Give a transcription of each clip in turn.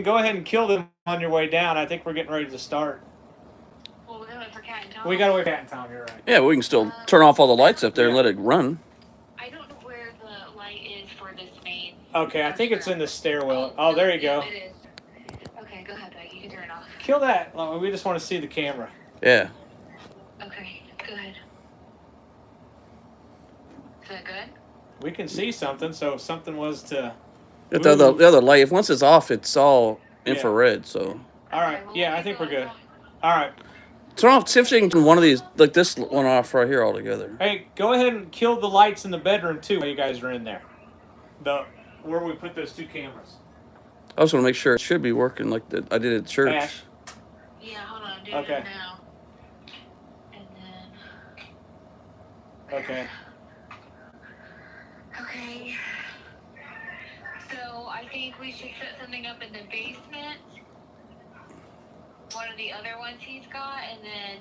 go ahead and kill them on your way down. I think we're getting ready to start. Well, we gotta wait for Cat and Tom. We gotta wait for Cat and Tom. You're right. Yeah, we can still turn off all the lights up there and let it run. I don't know where the light is for this main. Okay, I think it's in the stairwell. Oh, there you go. It is. Okay, go ahead, Beck. You can turn it off. Kill that. We just want to see the camera. Yeah. Okay, go ahead. Is that good? We can see something, so if something was to. But the other light, if once it's off, it's all infrared. So. All right. Yeah, I think we're good. All right. Turn off. See if you can turn one of these, like this one, off right here altogether. Hey, go ahead and kill the lights in the bedroom too while you guys are in there. Where we put those 2 cameras. I just want to make sure it should be working like I did at church. Ash. Yeah, hold on. I'm doing it now. And then. Okay. Okay. So I think we should set something up in the basement. One of the other ones he's got, and then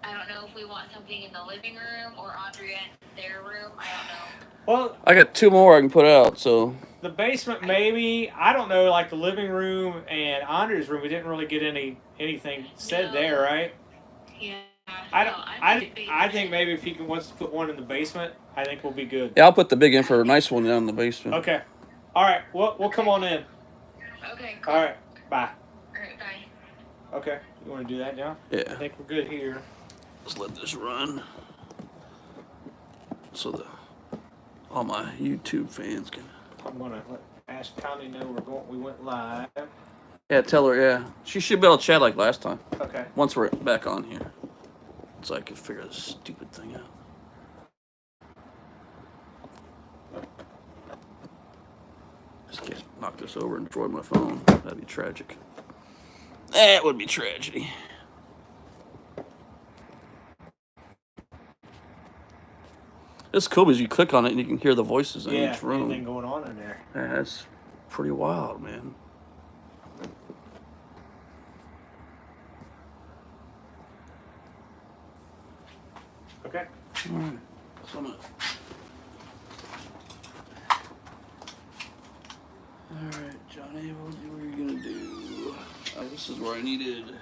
I don't know if we want something in the living room or Andrea in their room. I don't know. Well, I got 2 more I can put out, so. The basement, maybe. I don't know, like the living room and Andrea's room. We didn't really get anything said there, right? Yeah. I think maybe if he wants to put one in the basement, I think we'll be good. Yeah, I'll put the big nice one down in the basement. Okay. All right. We'll come on in. Okay. Cool. All right. Bye. All right. Bye. Okay. You want to do that now? Yeah. I think we're good here. Let's let this run. So all my YouTube fans can. I'm gonna let Ash Connie know we went live. Yeah, tell her. Yeah, she should be able to chat like last time. Okay. Once we're back on here, so I can figure this stupid thing out. Just can't knock this over and destroy my phone. That'd be tragic. That would be tragedy. It's cool because you click on it and you can hear the voices in each room. Anything going on in there. Yeah, that's pretty wild, man. Okay. All right. So I'm gonna... All right, Johnny, what were you gonna do? This is where I needed.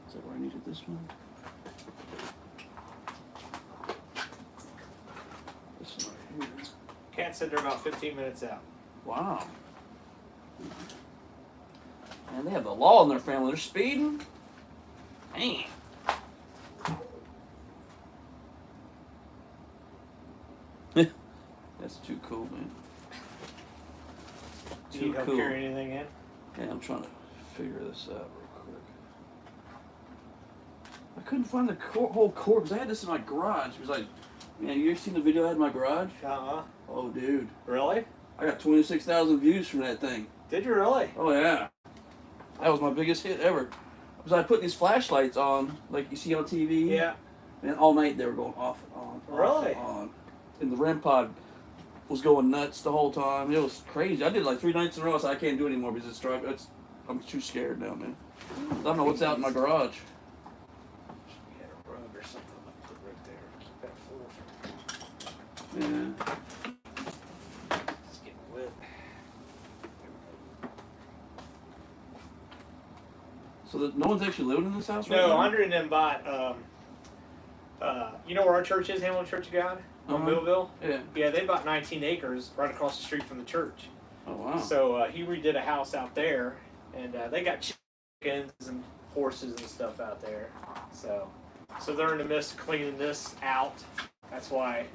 Is that where I needed this one? This one right here. Cat said they're about 15 minutes out. Wow. Man, they have the law in their family. They're speeding. Man. That's too cool, man. Do you need help carry anything in? Yeah, I'm trying to figure this out real quick. I couldn't find the whole cord because I had this in my garage. It was like, man, you ever seen the video I had in my garage? Uh-huh. Oh, dude. Really? I got 26,000 views from that thing. Did you really? Oh, yeah. That was my biggest hit ever. Because I put these flashlights on, like you see on TV. Yeah. And all night they were going off and on. Really? Off and on. And the REM pod was going nuts the whole time. It was crazy. I did like 3 nights in a row, so I can't do it anymore because I'm too scared now, man. I don't know what's out in my garage. We had a rug or something right there. Keep that full. Yeah. It's getting wet. So no one's actually living in this house right now? No, Andre and them bought, you know where our church is, Hamlin Church of God? On Millville? Yeah. Yeah, they bought 19 acres right across the street from the church. Oh, wow. So he redid a house out there, and they got chickens and horses and stuff out there. So they're in the midst of cleaning this out. That's why.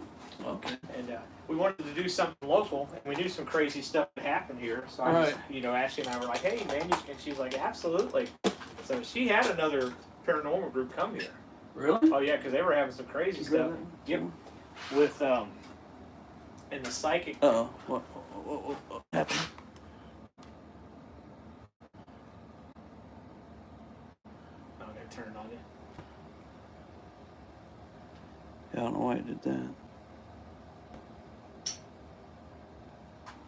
Okay. And we wanted to do something local, and we knew some crazy stuff had happened here. So I just, Ashley and I were like, hey, man, and she's like, absolutely. So she had another paranormal group come here. Really? Oh, yeah, because they were having some crazy stuff. Yep. With, in the psychic. Uh-oh. What happened? Oh, they turned on you. Yeah, I don't know why I did that.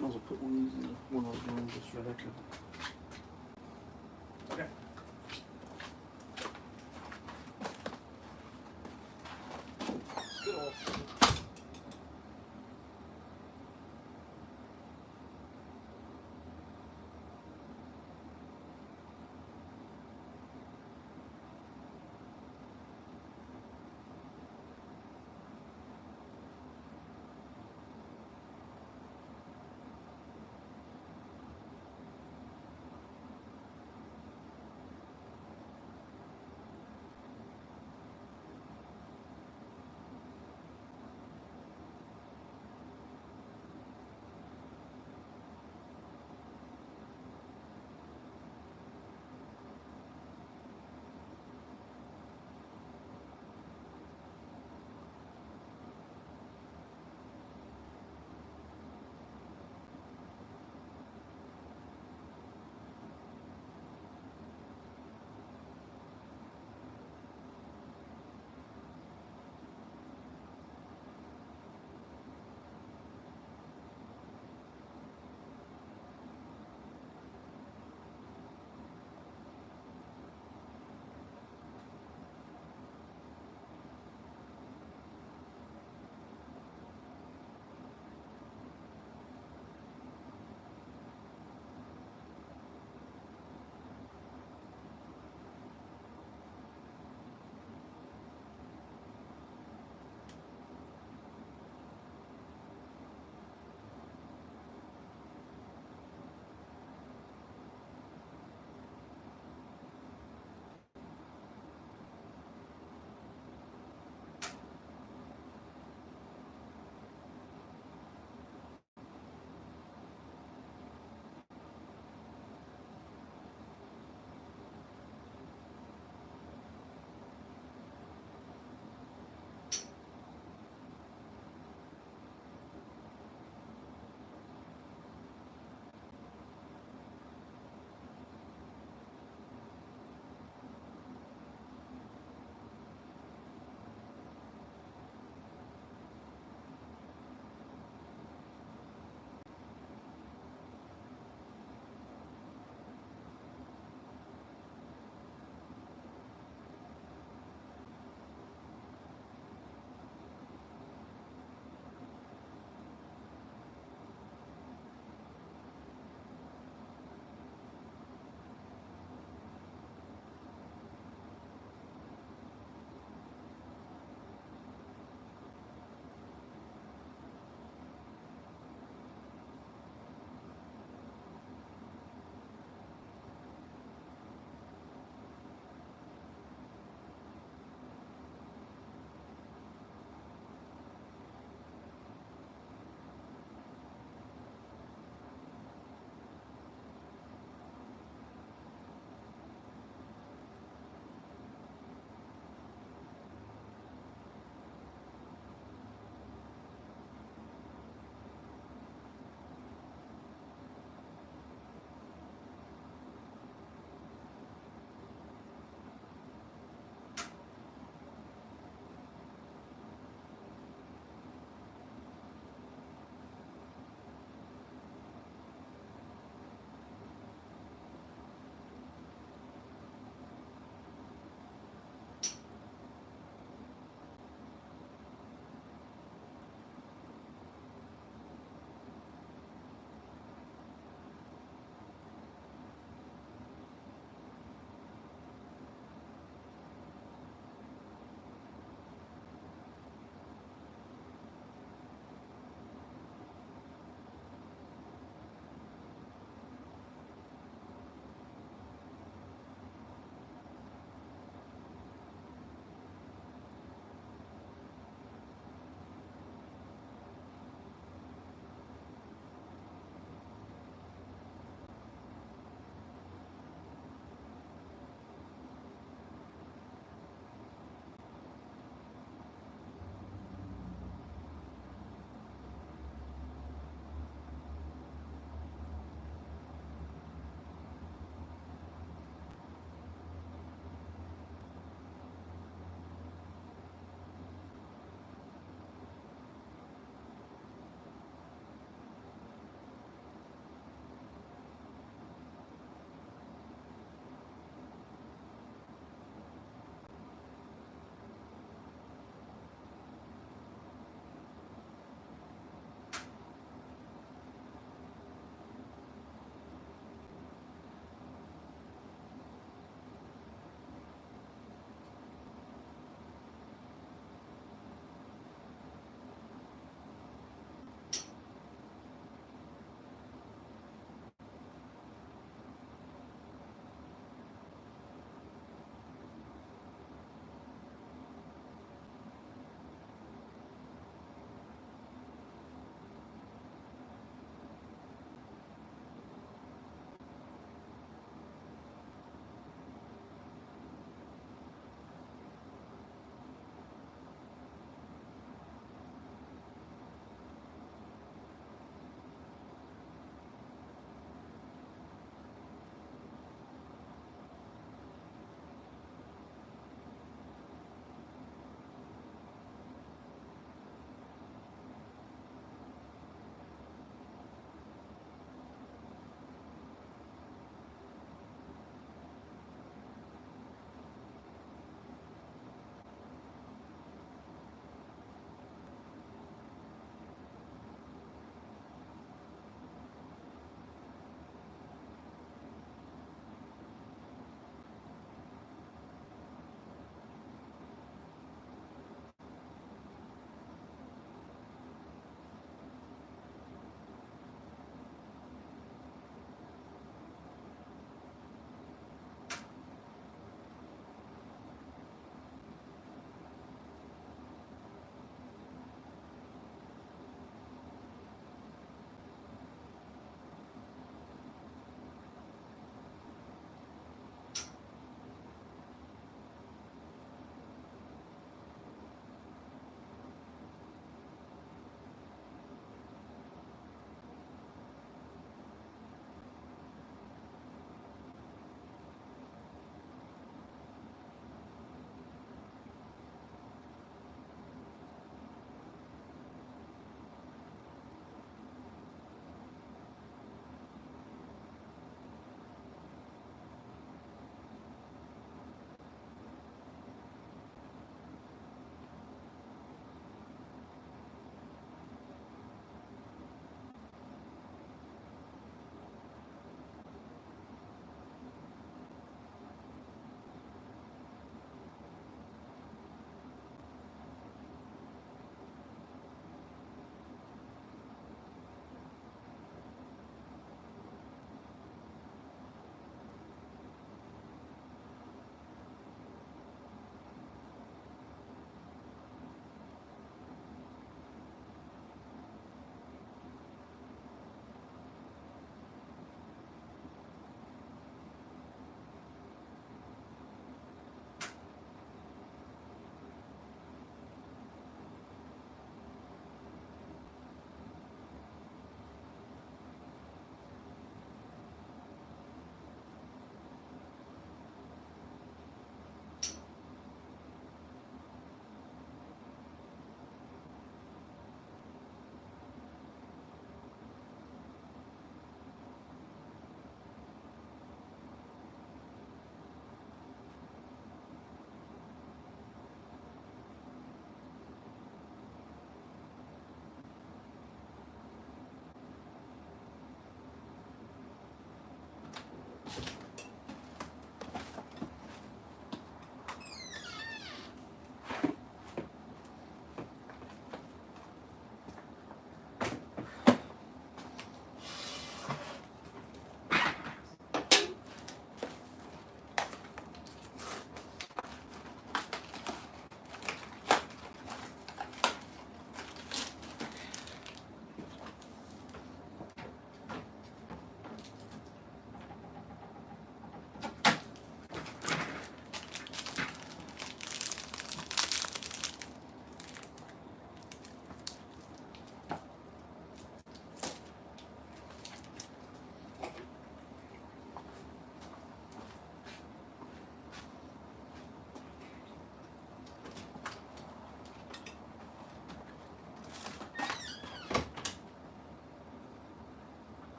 I was gonna put one of these in one of those rooms just right up to. Okay. Good old.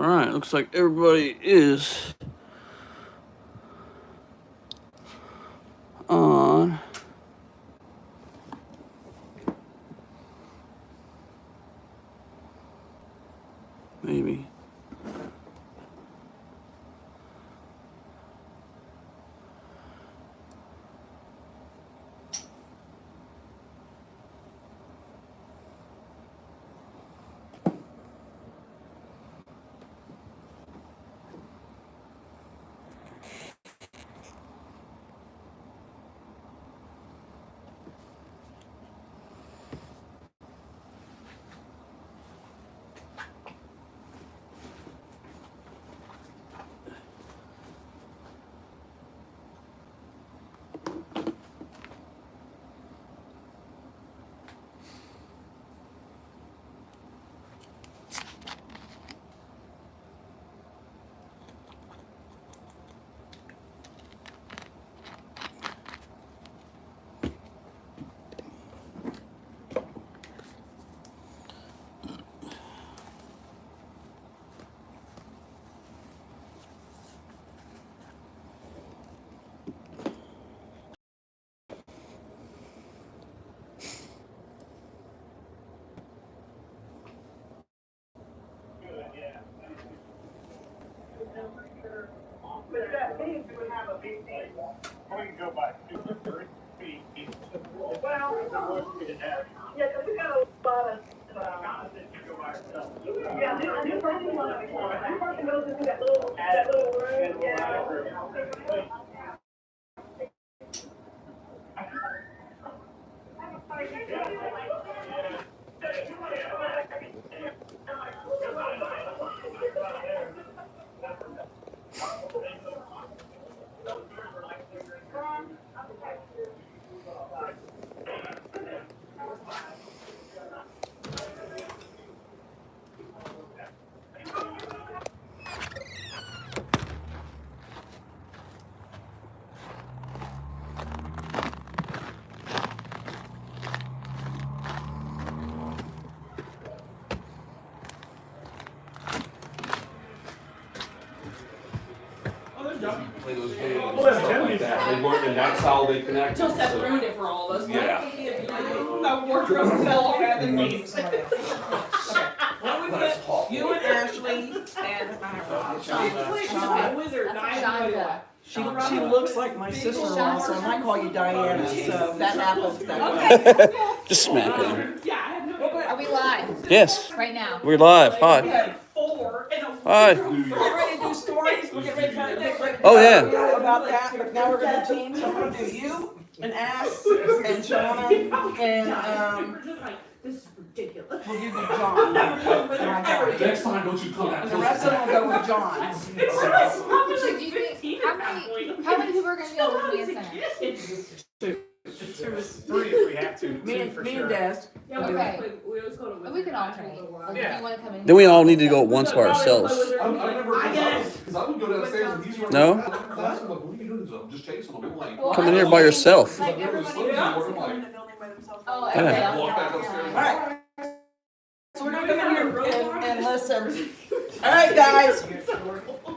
Alright, looks like everybody is on. Maybe. Play those games and stuff like that. They weren't, and that's how they connected. Until Seth So, ruined it for all of us. Yeah. The wardrobe fell off at the knees. What we put, you and Ashley and Sean, wizard. Shonda. she looks like my sister-in-law, so I might call you Diana, so that happens that way. Just smack him. Yeah, I have no idea. Are we live Yes, right now? we're live. We Hi. had 4 and a Hi. We're getting ready to do stories, we're getting ready to get ready to Oh, yeah. do about that, but now we're gonna do teams, I'm gonna do you and Ash and Shauna and, We're just like, this is ridiculous. we'll give you John. next time, don't you come that And the close. rest of them will go with John. So do you think, how many people are going to be able to be in center? 3 if we have to. Me 2 and, for me sure. and Des. Yeah, Okay. we always go to wizard. We can alternate. Like, Yeah. if you want to come in. Then we all need to go at once by ourselves. I remember because I would go downstairs and he's running. No? I'm like, what are you doing? I'm just chasing him. I'm like, Well, Come in here by yourself. Like there was everybody slippers else. and I'm like, Oh, Yeah. everybody else. walk back got upstairs. one. Alright. So we're gonna come in here and listen. Alright, guys,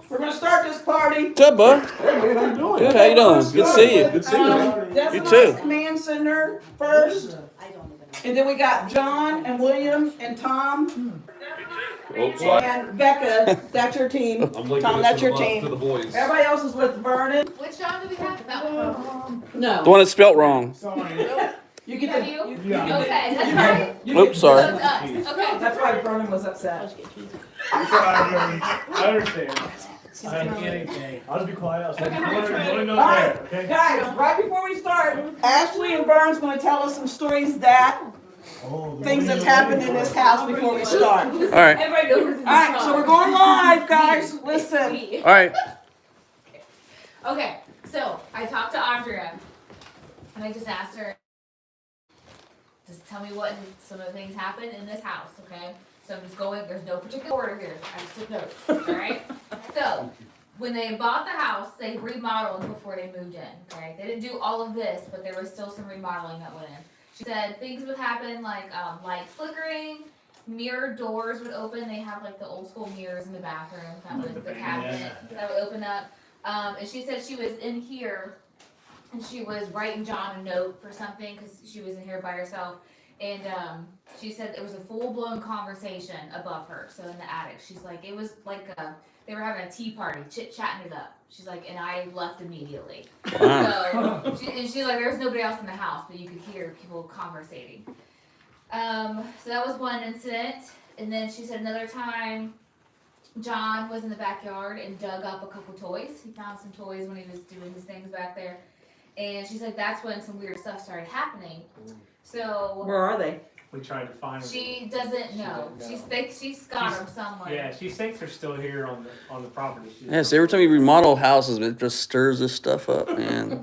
we're gonna start this party. What's up, bud? Hey man, how you doing? Good, how you doing? Good to see you. Good to see you, man. Des You and too. I's command center first. And then we got John and William and Tom Oh, sorry. and Becca. That's your team. I'm linking Tom, it that's to your the, team. to the boys. Everybody else is with Vernon. Which John do we have? That one. The No. one that's spelt wrong. You get Have the. you? Yeah. Okay, that's right. Oops, sorry. So it's us. Okay. That's why Vernon was upset. I understand. I don't get anything. I'll just be quiet. I'll say, Alright, okay? guys, right before we start, Ashley and Vern's gonna tell us some stories that, things that's happened in this house before we start. All right. Everybody knows this is Alright, so we're going live, guys, listen. All right. Okay, so I talked to Andrea, and I just asked her, just tell me what some of the things happened in this house, okay? So I'm just going, there's no particular order here, I just took notes, alright? So, when they bought the house, they remodeled before they moved in, okay? They didn't do all of this, but there was still some remodeling that went in. She said things would happen like lights flickering, mirror doors would open. They have like the old school mirrors in the bathroom, kind of the cabinet that would open up. And she said she was in here, and she was writing John a note for something because she was in here by herself. And she said it was a full-blown conversation above her, so in the attic. She's like, it was like they were having a tea party, chit-chatting it up. She's like, and I left immediately. Wow. So, she's like, there was nobody else in the house, but you could hear people conversating. So that was one incident. And then she said another time, John was in the backyard and dug up a couple toys. He found some toys when he was doing his things back there. And she's like, that's when some weird stuff started happening. So Where are they? We tried to find them. she doesn't know. She thinks she's got them somewhere. Yeah, she thinks they're still here on the property. Yes, every time you remodel houses, it just stirs this stuff up, man.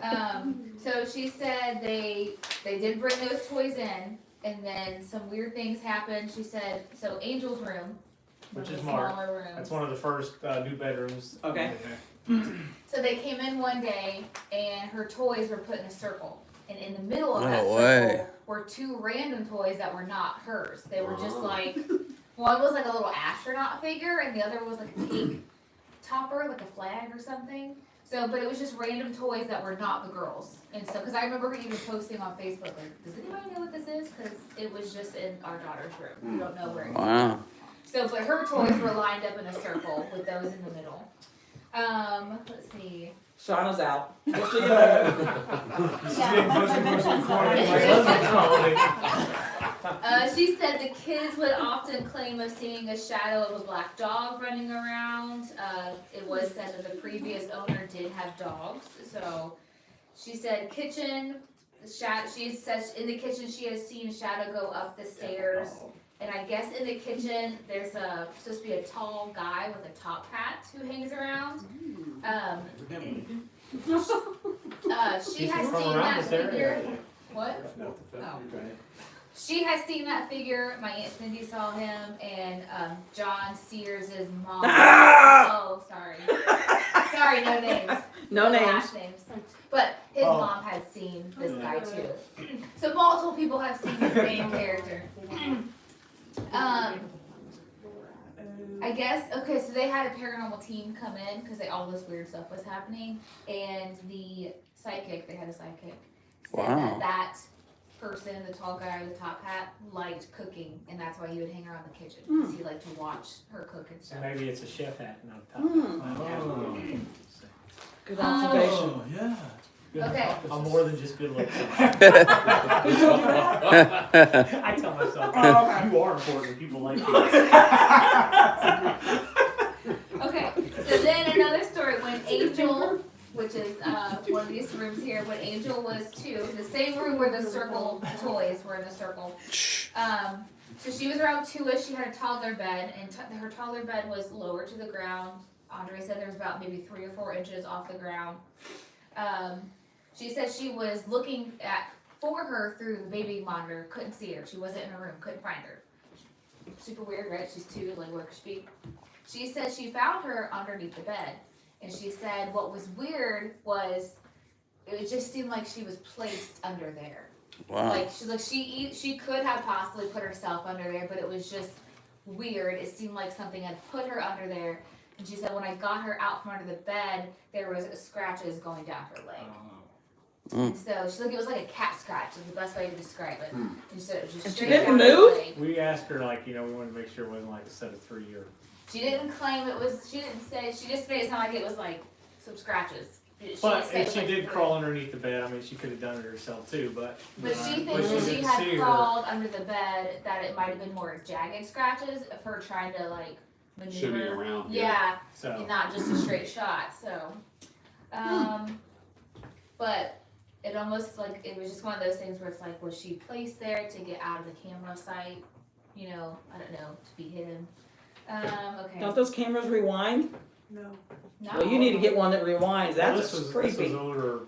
So she said they did bring those toys in, and then some weird things happened. She said, so Angel's room, Which one is of the marked. smaller rooms. That's one of the first new bedrooms. Okay. So they came in one day, and her toys were put in a circle. And in the middle of that No circle way. were two random toys that were not hers. They were just like, one was like a little astronaut figure, and the other was like a cake topper, like a flag or something. So, but it was just random toys that were not the girls. And so, because I remember her even posting on Facebook, like, does anybody know what this is? Because it was just in our daughter's room. We don't know where it came from. Wow. So, but her toys were lined up in a circle with those in the middle. Let's see. Shauna's out. We'll see you later. She said the kids would often claim of seeing a shadow of a black dog running around. It was said that the previous owner did have dogs. So she said kitchen, she says in the kitchen she has seen a shadow go up the stairs. And I guess in the kitchen there's supposed to be a tall guy with a top hat who hangs around. She has seen that figure. What? Oh. She has seen that figure. My Aunt Cindy saw him, and John Sears' mom. Oh, sorry. Sorry, no names. No names. Last names. But his mom had seen this guy too. So multiple people have seen the same character. I guess, okay, so they had a paranormal team come in because all this weird stuff was happening, and the psychic, they had a psychic, said Wow. that person, the tall guy with the top hat, liked cooking, and that's why he would hang around the kitchen, because he liked to watch her cook and So stuff. maybe it's a chef hat, not a top hat. Oh. Good observation. Oh, yeah. Okay. I'm more than just good looking. Who told you that? I tell myself, Oh, okay. you are important. People like you. Okay, so then another story, when Angel, which is one of these rooms here, when Angel was 2, the same room where the circle toys were in the circle. So she was around 2-ish, she had a toddler bed, and her toddler bed was lower to the ground. Andre said there was about maybe 3 or 4 inches off the ground. She said she was looking for her through the baby monitor, couldn't see her. She wasn't in her room, couldn't find her. Super weird, right? She's 2, like where could she be? She said she found her underneath the bed, and she said what was weird was it just seemed like she was placed under there. Wow. Like she's like she could have possibly put herself under there, but it was just weird. It seemed like something had put her under there. And she said when I got her out from under the bed, there was scratches going down her leg. And so she's like, it was like a cat scratch is the best way to describe it. And she said it was just And she straight didn't down her move? leg. We asked her, like, we wanted to make sure it wasn't like a set of 3 or. She didn't claim it was. She didn't say. She just made it sound like it was like some scratches. She But just said if it she was did like crawl underneath the bed, I mean, she could have done it herself too, but. But she but thinks that she didn't see had her. crawled under the bed, that it might have been more jagged scratches of her trying to like maneuver. Shimmy around. Yeah, So. and not just a straight shot. So, but it almost like it was just one of those things where it's like, was she placed there to get out of the camera sight? You know, I don't know, to be hidden. Okay. Don't those cameras rewind? No. No. Well, you need to get one that rewinds. Well, That's this creepy. was older,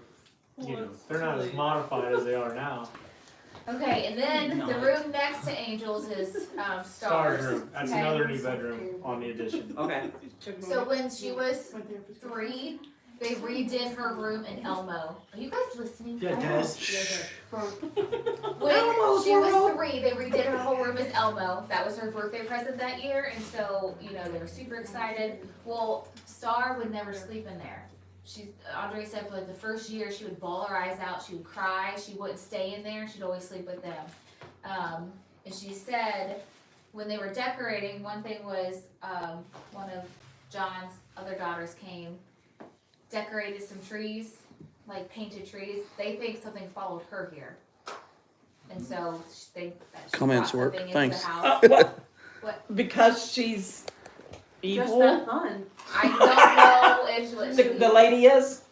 they're not as modified as they are now. Okay, and then the room next to Angel's is Star's. room, that's okay? another new bedroom on the addition. Okay. So when she was 3, they redid her room in Elmo. Are you guys listening? Yeah, Des. When smallest She was world. 3. They redid her whole room as Elmo. That was her birthday present that year, and so they were super excited. Well, Star would never sleep in there. Andre said for like the first year she would bawl her eyes out, she would cry, she wouldn't stay in there, she'd always sleep with them. And she said when they were decorating, one thing was one of John's other daughters came, decorated some trees, like painted trees. They think something followed her here. And so they Comments brought work. something into Thanks. the house. What? Because she's Just evil. that fun. I don't know if The lady is.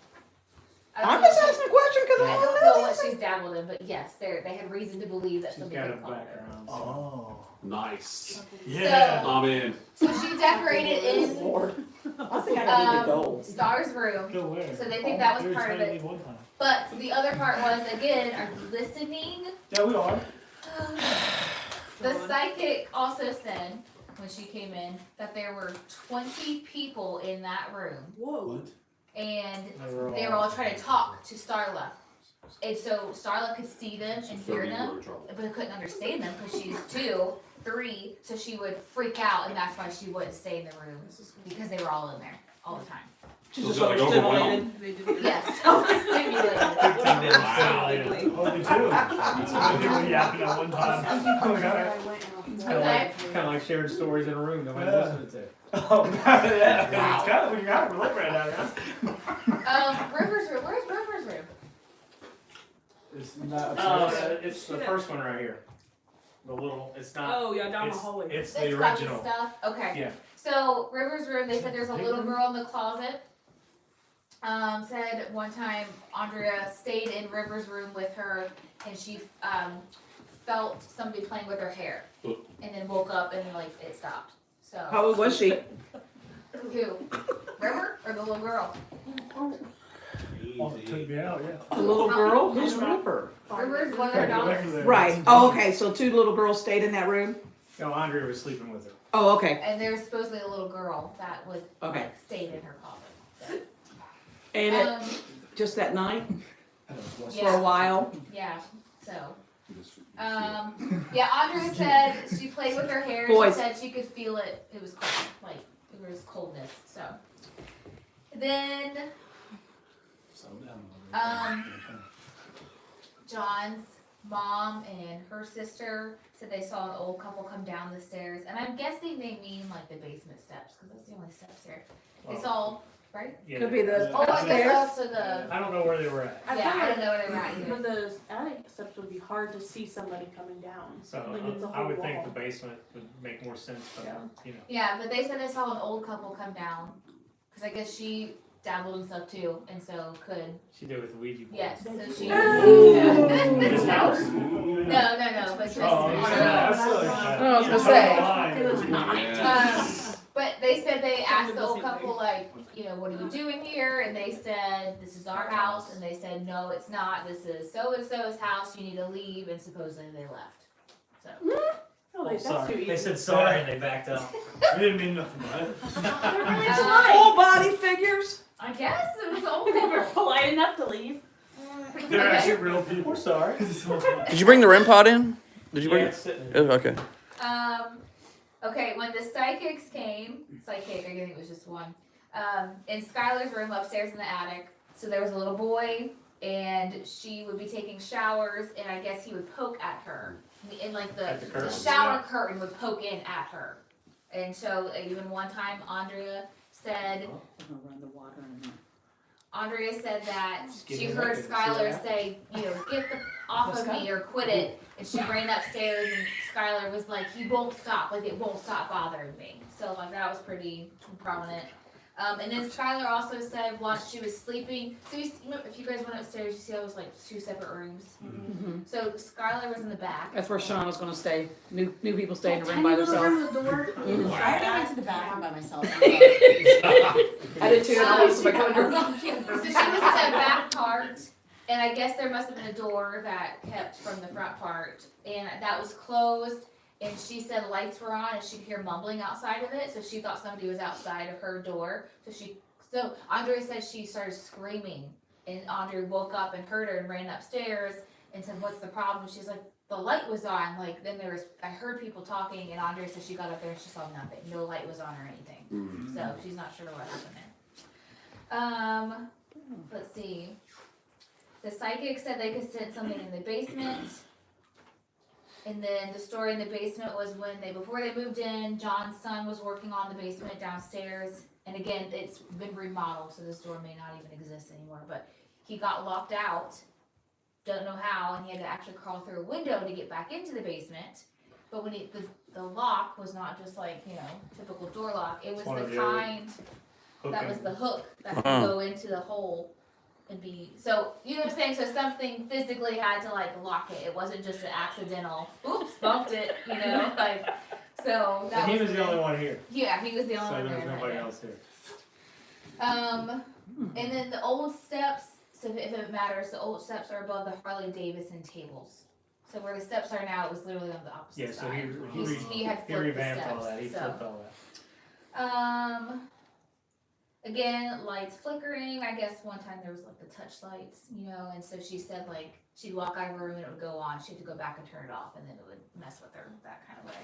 I don't I'm know just if she- asking a question because I I don't don't know. know what she's dabbled in, but yes, they had reason to believe that She's something got a could follow her. background. Oh. Nice. Yeah. I'm in. So she decorated in Lord. I think I need to go. Star's room. Go where? So they think that was We were part of trying to it. leave one time. But the other part was, again, are you listening? Yeah, we are. The psychic also said, when she came in, that there were 20 people in that room. Whoa. And they were all trying to talk to Starla. And so Starla could see them and hear them, but couldn't understand them because she's 2, 3, so she would freak out, and that's why she wouldn't stay in the room, because they were all in there all the time. She's So just it's like overstimulated. Yes, overstimulated. Wow. Only 2. People yapping at one time. Okay. Kind of like sharing stories in a room nobody's listening to. Oh, yeah. It's kind of what you got to relate right now, guys. River's room. Where's River's room? It's not It's the first one right here. The little, it's not. Oh, yeah, down the It's, hallway. it's the This closet original. stuff. Okay. Yeah. So River's room. They said there's a little girl in the closet. Said one time Andrea stayed in River's room with her, and she felt somebody playing with her hair, and then woke up and like it stopped. So How old was she? who? River or the little girl? Oh, it took me out, yeah. The little girl? Who's River? River's one of her daughters. Right. Oh, okay. So 2 little girls stayed in that room? No, Andrea was sleeping with her. Oh, okay. And there's supposedly a little girl that was Okay. stayed in her closet. And So, it, just that night? For a yeah, while? yeah. So, yeah. Andrea said she played with her hair. Boys. She said she could feel it. It was cold, like there was coldness. So, then, John's mom and her sister said they saw an old couple come down the stairs, and I'm guessing they mean like the basement steps because that's the only steps here. They saw, right? Yeah. Could be the Oh, I guess upstairs. also the. I don't know where they were at. Yeah, I don't know where they were at For either. the attic steps would be hard to see somebody coming down. So Like it's a I whole would think wall. the basement would make more sense, but Yeah, but they said they saw an old couple come down because I guess she dabbled in stuff too, and so could. she did it with the Ouija board. Yes, so she. This house? No, but just. Oh, yeah, that's like, I was gonna say. It was not. But they said they asked the old couple, like, what are you doing here? And they said, this is our house. And they said, no, it's not. This is so-and-so's house. You need to leave. And supposedly they left. So. Oh, that's too Sorry. easy. They said sorry and they backed out. we didn't mean nothing by it. Full body figures? I guess it was the old They were couple. polite enough to leave. They're Okay. actually real people. We're sorry. Did you bring the REM pod in? Did you bring Yeah, it? it's sitting Oh, there. okay. Okay, when the psychics came, I think it was just one, in Skylar's room upstairs in the attic, so there was a little boy, and she would be taking showers, and I guess he would poke at her. And like At the the curtain, shower curtain would poke in at her. And so even one time Andrea said, that Just give she me a heard record, see Skylar that? say, get off of me or quit it. And she ran upstairs and Skylar was like, he won't stop, like it won't stop bothering me. So like that was pretty prominent. And then Skylar also said once she was sleeping, so if you guys went upstairs, you see those like 2 separate rooms. Mm-hmm. So Skylar was in the back. That's where Sean was gonna stay. New people stay in a room by themselves. Mm-hmm. I went to the bathroom by myself. I did too. And I used to my coming So she was in the back part, and I guess there must have been a door that kept from the front part, and that was closed. And she said lights were on, and she could hear mumbling outside of it. So she thought somebody was outside of her door. So Andrea said she started screaming, and Andrea woke up and heard her and ran upstairs. and said, "What's the problem?" She's like, "The light was on." Like then I heard people talking, and Andrea said she got up there and she saw nothing. No light was on or anything. So she's not sure what happened there. Let's see. The psychic said they could sense something in the basement. And then the story in the basement was before they moved in, John's son was working on the basement downstairs. And again, it's been remodeled, so this door may not even exist anymore. But he got locked out, don't know how, and he had to actually crawl through a window to get back into the basement. But when the lock was not just like, typical door lock, it was the kind that was the hook that could go into the hole. And so you know what I'm saying? So something physically had to like lock it. It wasn't just an accidental, oops, bumped it, like so that And he was the only one here. Yeah, he was the only So one there was there. nobody else here. And then the old steps, so if it matters, the old steps are above the Harley Davidson tables. So where the steps are now, it was literally on the opposite Yeah, so side. he had flipped the revamped steps, all that. He so. flipped all that. Again, lights flickering. I guess one time there was like the touch lights, and so she said like she'd walk out of her room and it would go on. She had to go back and turn it off, and then it would mess with her that kind of way.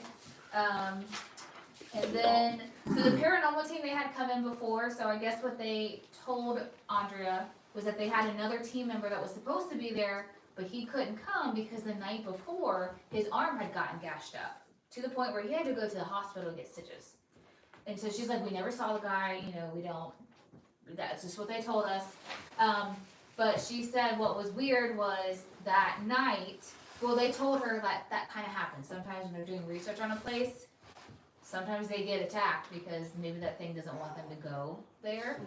And then so the paranormal team they had come in before. So I guess what they told Andrea was that they had another team member that was supposed to be there, but he couldn't come because the night before his arm had gotten gashed up to the point where he had to go to the hospital to get stitches. And so she's like, we never saw the guy, we don't, that's just what they told us. But she said what was weird was that night, well, they told her that kind of happens. Sometimes when they're doing research on a place, sometimes they get attacked because maybe that thing doesn't want them to go there.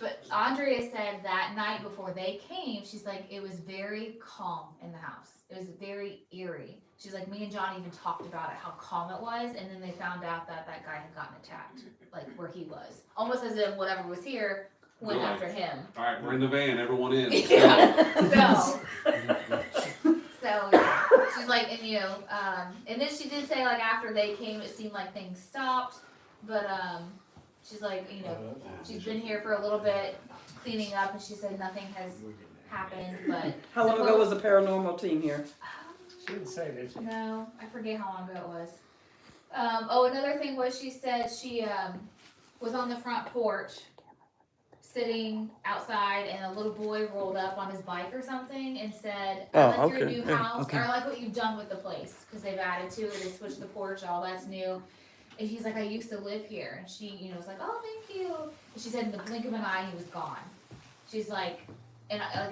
But Andrea said that night before they came, she's like, it was very calm in the house. It was very eerie. She's like, me and John even talked about it, how calm it was, and then they found out that guy had gotten attacked, like where he was. Almost as if whatever was here went Really? after him. All right, we're in the van. Everyone in. Yeah. So yeah. She's like, and then she did say like after they came, it seemed like things stopped, but she's like, she's been here for a little bit cleaning up, and she said nothing has happened, but. How long ago was the paranormal team here? She didn't say, did she? No, I forget how long ago it was. Another thing was she said she was on the front porch sitting outside, and a little boy rolled up on his bike or something and said, I like your new house, or I like what you've done with the place, because they've added to it, they switched the porch, all that's new. And he's like, I used to live here. And she, was like, oh, thank you. And she said in the blink of an eye, he was gone. She's like,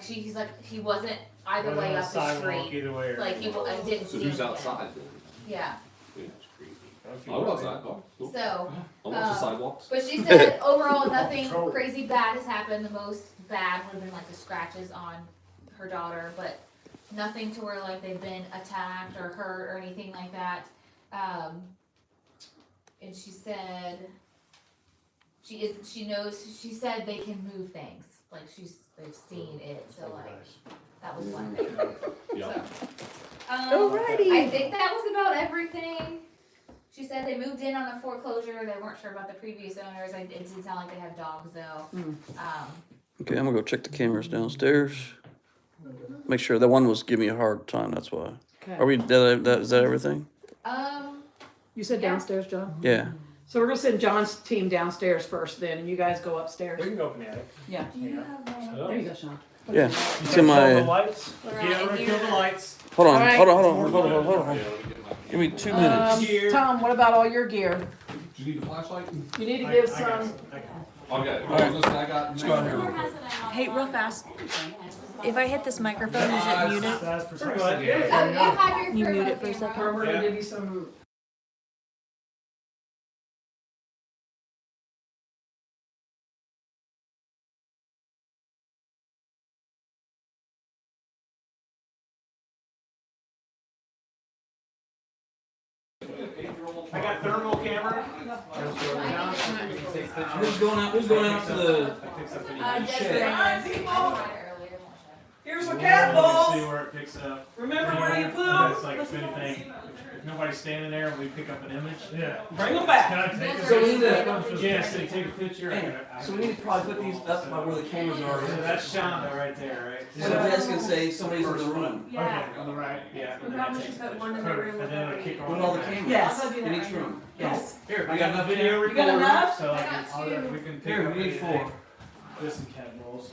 he's like, he wasn't either way up the street. Either way or Like, I didn't So see who's him outside then? Yeah. Yeah, it's creepy. If you I'll go want. outside. Cool. So, I'll watch the sidewalks. but she said overall nothing crazy bad has happened. The most bad would have been like the scratches on her daughter, but nothing to where like they've been attacked or hurt or anything like that. And she said she said they can move things. Like they've seen it. So like that was one thing. Yeah. Alrighty. I think that was about everything. She said they moved in on a foreclosure. They weren't sure about the previous owners. It didn't sound like they had dogs though. Okay, I'm gonna go check the cameras downstairs. Make sure that one was giving me a hard time. That's why. Okay. Are we? Is that everything? You said downstairs, John? Yeah. So we're gonna send John's team downstairs first then, and you guys go upstairs. We can go up in the attic. Yeah. Do you have There you go, Sean. Yeah. You It's in gotta kill the my. lights. We're Yeah, out we're in gonna here. kill the lights. Hold on. Alright. Hold on. Yeah, let me get my- Give me 2 minutes. Tom, what about all your gear? Do you need a flashlight? You need to I give got some. Okay. I got. Hey, real fast. If I hit this microphone, is it muted? That's Oh, precisely. you have your You third mute up it for a here, second? huh? We're gonna give you some. I got thermal camera. Who's going out? Who's going out to the? Desiree. I tried earlier. Here's my cat balls. See where it picks up. Remember where you That's poop? like if anything, if nobody's standing there and we pick up an image. Yeah. Bring them back. Can I take a So we need picture? Yes, they take a picture. Hey, so we need to probably put these up by where the cameras are. So that's Shonda right there, right? So Jess can say somebody's in the room. Yeah. Okay, on the right, yeah. We probably should put one in the room And with then it'll kick every. on. With all the cameras. Yes. I'll go do In that each right now. room. Yes. Here, We got enough video You got recorder, enough? so I got we can pick Here, up we need anything. 4. There's some cat balls.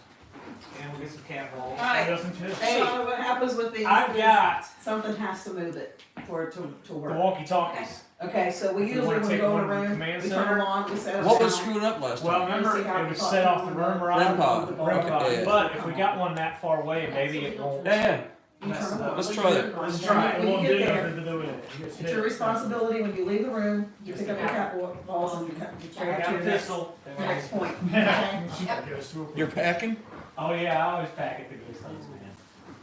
And we'll get some cat balls. Alright. There's some chips. Hey, what happens with these? I've got Something has to move it for it to the work. walkie-talkies. Okay, so we If you usually wanna when we take go one in a to the room, command we turn center. them on, we set them What was down. screwing up last Well, time? remember, See how it we was talk set to off the them. room right. REM pod. REM pod. Okay, yeah. But if we got one that far away, maybe it won't. Yeah, You mess turn it them up. on. Let's try that. Let's try it. It When you won't get do there, nothing to do with it. It gets it's hit. your responsibility when you leave the room, you pick up your cat balls and you I carry it got to a your next, pistol. next point. Yeah. You're packing? Oh yeah, I always pack it to those things, man.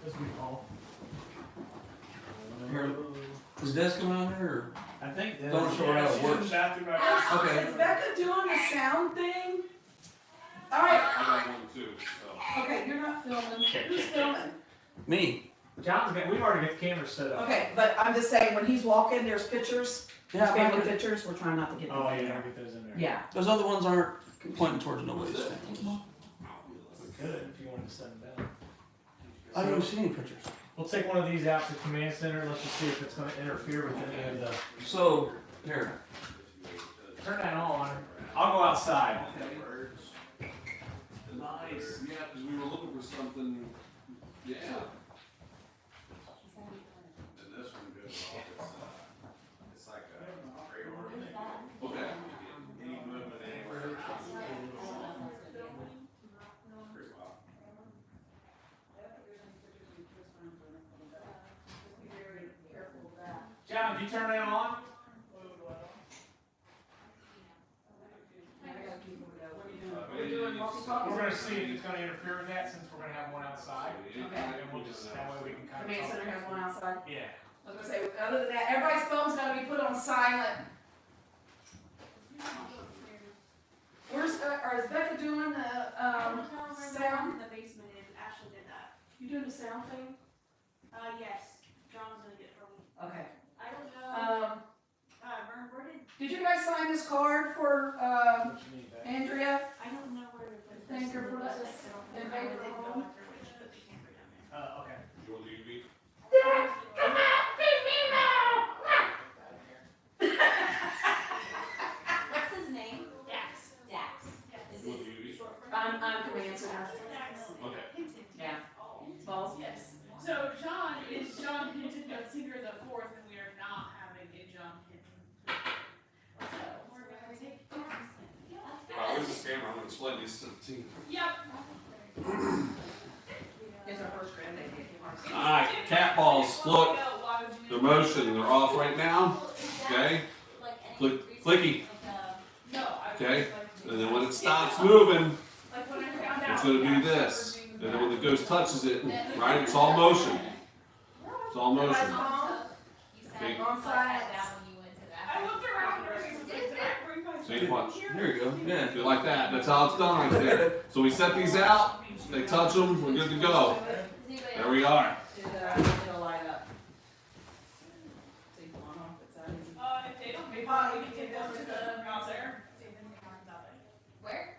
That's what we call. Here, is Des coming on here or? I think that. Don't show her how it works. Okay. Is Becca doing the sound thing? Alright, I got one too, so. okay, you're not filming. Who's filming? Me. John's got, we've already got the camera set up. Okay, but I'm just saying, when he's walking, there's pictures, Yeah, family but pictures, we're trying not to get them Oh in yeah, there. I'll get those in there. Yeah. those other ones aren't pointing towards nobody's face. We could if you wanted to send them down. I didn't even see any pictures. We'll take one of these out to command center. Let's just see if it's going to interfere with any of the. So, here. Turn that on. I'll go outside. Nice, yeah, because we were looking for something, yeah. And this one goes off, it's like a radar. Okay. Any movement anywhere. Pretty wild. John, did you turn that on? We're going to see if it's going to interfere with that since we're going to have one outside. And we'll just, that way we can kind of. Command center has one outside. Yeah. I was gonna say, other than that, everybody's phone's gotta be put on silent. Where's, is Becca doing the, sound? In the basement and Ashley did that. You doing the sound thing? Yes, John's gonna get from me. Okay. I don't know. Um, Where did, did you guys sign this card for, What you need, Andrea? I don't know where to put this. Thank her for letting us I invade her didn't home. know where to put the camera down there. Okay. You want the UV? What's his name? Dax. Dax. Is You want it? the UV? I'm command center. Okay. Yeah. Balls, yes. So John Hinton, singer of the fourth, and we are not having a John Hinton. So we're gonna take turns. Where's the camera? I'm gonna explain this to the team. Yep. It's our first grandbaby. Alright, cat balls, look, they're motion, they're off right now, okay? Click, clicky, No, I was okay? just like. And then when it stops moving, Like when I found out. it's gonna do this. And then when the ghost touches it, right, it's all motion. It's all motion. Okay. On side. Down when you went to that. I looked around and I was like, did I bring my? See, watch. There you go. Yeah. Do it like that, that's how it's done right there. So we set these out, they touch them, we're good to go. There we are. It'll light up. So you come on, it's that easy. If they don't, maybe we can take those to the house there. See if anything comes out there. Where?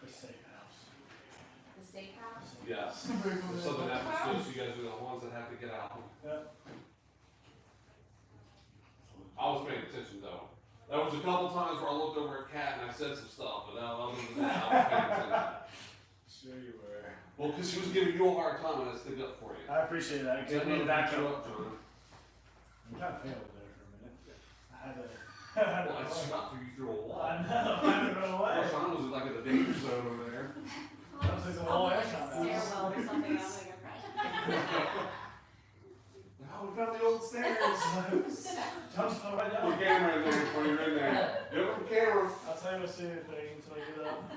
The safe house. The steakhouse? Yes. If something happens to us, you guys are the ones that have to get out. I was paying attention though. There was a couple times where I looked over at Kat and I said some stuff, but other than that, I was paying attention. Sure you were. Well, because she was giving you a hard time and I stood up for you. I appreciate that because I Didn't needed back that. you up, John. I kind of failed there for a minute. I had to. Well, I shot through you through a wall. I know. I don't know why. Well, Sean was like in the danger zone over there. I was like, well, I shot that. Stairwell or something, I'm gonna go crash. Oh, we found the old stairs. Jumps fell right Put down. the camera in there before you're in there. Give it the camera. I'll tell you what, see if they until I get up.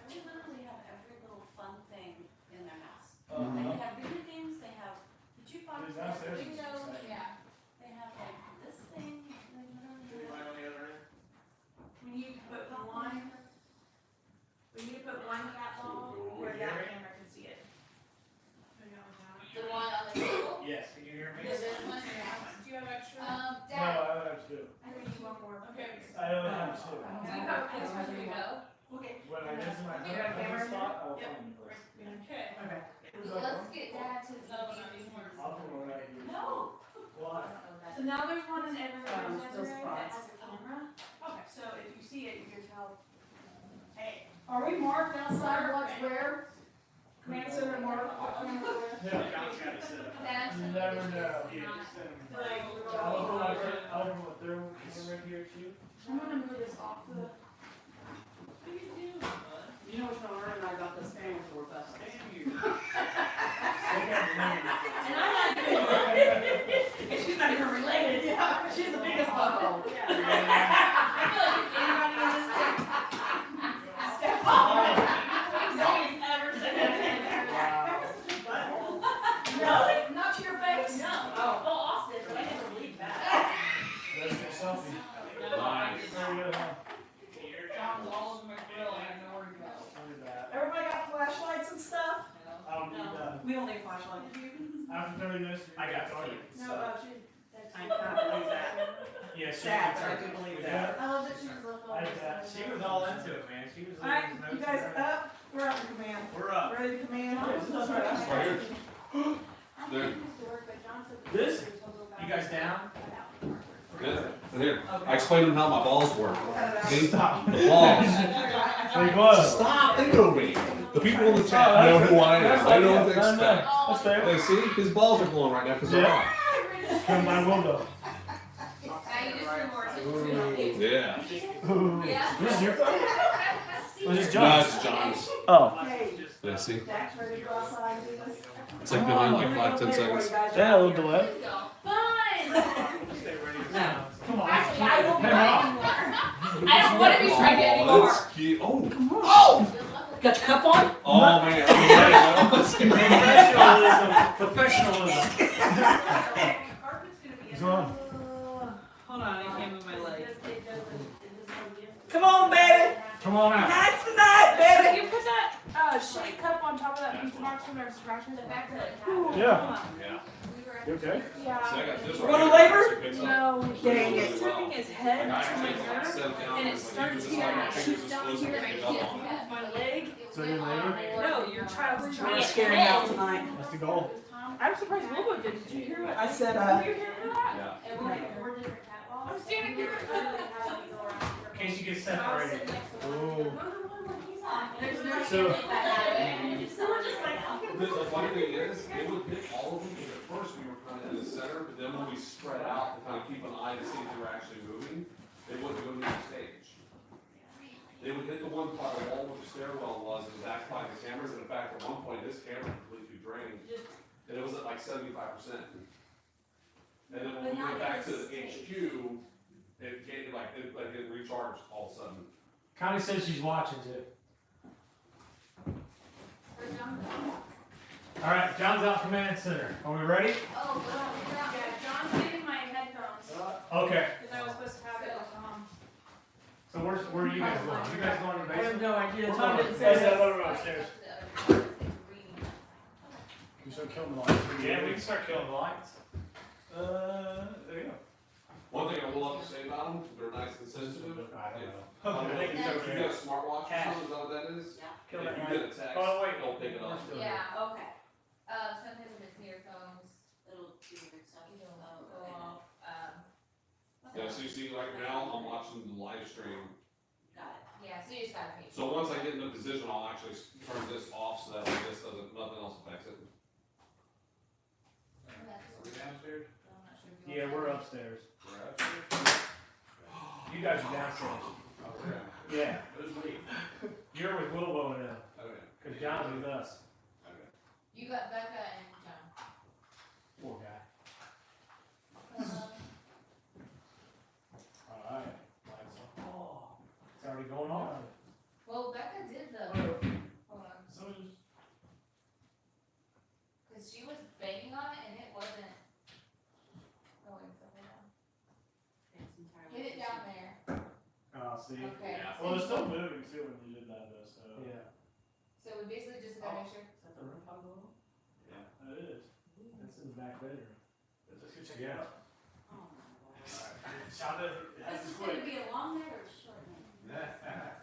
They literally have every little fun thing in their house. Uh-huh. Like they have video games, they have the jukebox, These they have downstairs is bingo, exciting. Yeah. they have like this thing, they literally Right on the other end. We need to put the line, Thanks for letting me know. Okay. When I get to my You got a camera? spot, I'll Yep. find the place. Okay. Okay. Let's get Dad to the No, not anymore. I'll come over right here. No. Why? So now there's one in every Those residence that spots. has a camera. Okay. So if you see it, you can tell. Hey, are we marked outside what's where? Command center marked what camera where? Yeah, John's got to set up. That's You never know. Like, I'll open my third camera here at you. I'm gonna move this off the. What do you do? You know which one Lauren and I got this family for best. And I'm not even. And she's not even related. Yeah. She's the biggest bubble. Yeah. I feel like if anybody in this thing step on, nobody's ever said anything. No, not to your face. No. Oh, well, Austin, but I never believed that. That's your selfie. Nice. There we go. John's all over my grill. I have nowhere to go. Look at that. Everybody got flashlights and stuff? I don't need that. We don't need flashlights. After 30 minutes, I got started. No, she. I can't believe that. Yeah, Sad, but I do believe that. I love that she was left on. She was all into it, man. She was. Alright, you guys up? We're up in command. We're up. Ready to command? Right here. There. This? You guys down? Good. Here. I explained to him how my balls work. See? Stop. The balls. There you go. Stop. They know me. The people in the chat know who I am. I know what to expect. That's fair. Hey, see? His balls are glowing right now because they're Yeah. hot. Come my window. Now you just drew more attention to it. Yeah. Yeah. This is your phone? Was this No, John's? it's John's. Oh. Hey, Yeah, see? Dax ready to go outside and do this? It's like behind like 5-10 seconds. Yeah, a little delay. Come on. Actually, I won't try anymore. I don't want to be pregnant anymore. That's cute. Oh. Oh! Got your cup on? Oh, man. Professionalism. What's wrong? Hold on, I can't move my leg. Come on, baby. Come on out. Tonight's the night, baby. You put that shake cup on top of that pizza box when they're scratching the back of it. Yeah. Yeah. You okay? See, I got this Run a right labor? here. Picks up. No, Dang he's it. turning his head I to my actually nerve, set it down and it when starts you here and it decide shoots down to here and I pick up can't on. move my leg. So you're labor? No, your child's We're giant scaring head. out tonight. That's the goal. I'm surprised Lobo did. Did you hear what? I said, Were you here for that? Yeah. And we're like 4 different cat balls. I'm standing here. In case you get separated. Ooh. There's no So- shit that happened. So we're just like, The funny thing is, it would hit all of them, because at first we were kind of in the center, but then when we spread out to kind of keep an eye to see if they were actually moving, they wouldn't go to the stage. They would hit the one part of the wall where the stairwell was, and that's by the cameras, and in fact, at one point, this camera completely drained, and it was at like 75%. And then when we went back to the HQ, it gave, it recharged all of a sudden. Connie says she's watching too. All right, John's out command center. Are we ready? Oh, wow. yeah, John's getting my headphones, Okay. because I was supposed to have it with So where are you guys going? You guys going to the I have basement? no idea. We're Tom going- didn't Yes, say no, that. no, no, upstairs. You start killing the lights. Yeah, we can start killing the lights. There you go. One thing I will have to say about them, they're nice and sensitive. I don't know. If you get a smartwatch or something, is that what that is? Kill If that you light. get a text, Oh, wait. they'll pick it up. Yeah. Okay. Sometimes if it's near phones, It'll do weird stuff. it'll Oh, go okay. off. Yeah, so you see, right now, I'm watching the live stream. Got it. Yeah, so you just gotta pay. So once I get in the position, I'll actually turn this off so that way this doesn't, nothing else affects it. Downstairs? I'm not sure if you Yeah, want we're that. upstairs. You guys are downstairs. Yeah. You're with Willow and them. Okay. Cause John's with us. You got Becca and John. Poor guy. Alright. Lights on. Oh, it's already going on. Well, Becca did the, hold on, So cause she was banging on it and it wasn't going somewhere. It's entirely. Get it down there. oh, see. Okay. Well, it's still moving too when you did that though, so. Yeah. So we basically just gotta make sure. Is that the room I'm going? Yeah, it is. It's in the back bedroom. Let's go check it out. Oh my God. Shonda, This is gonna be a long night or a short night?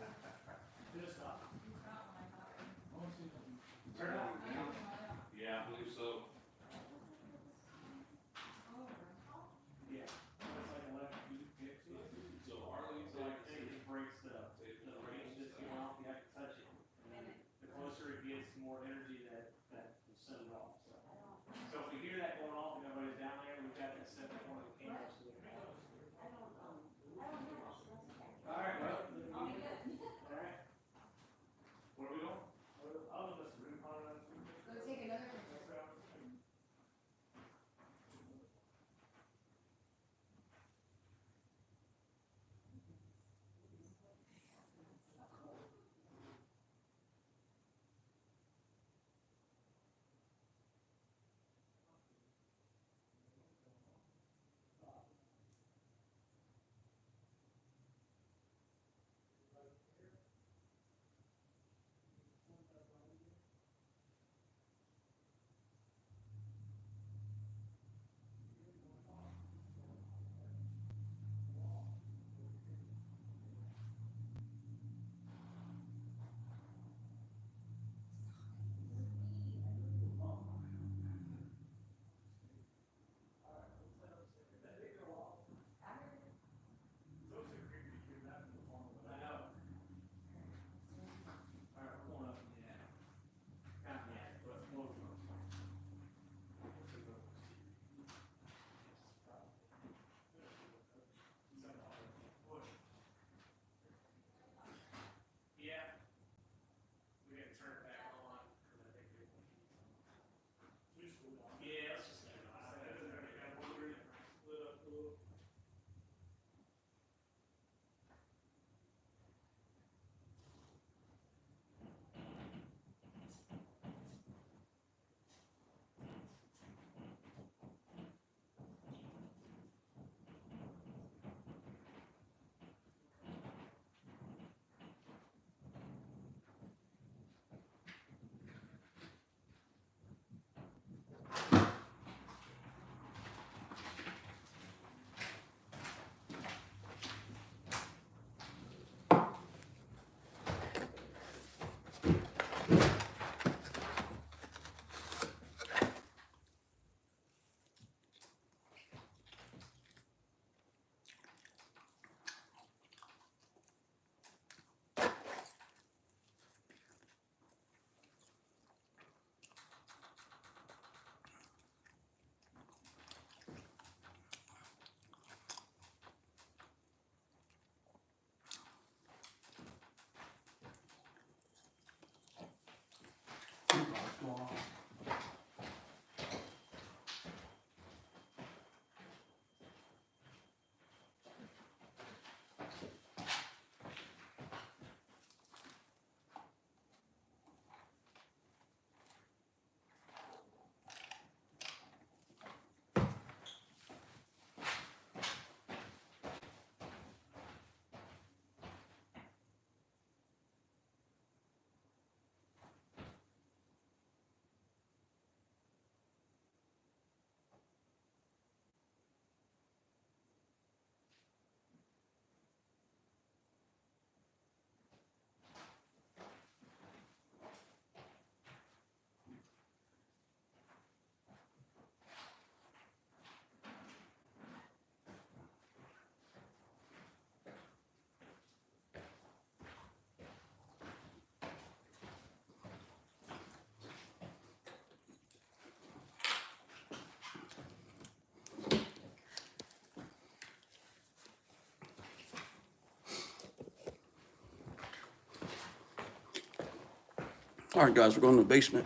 All right, guys, we're going to the basement.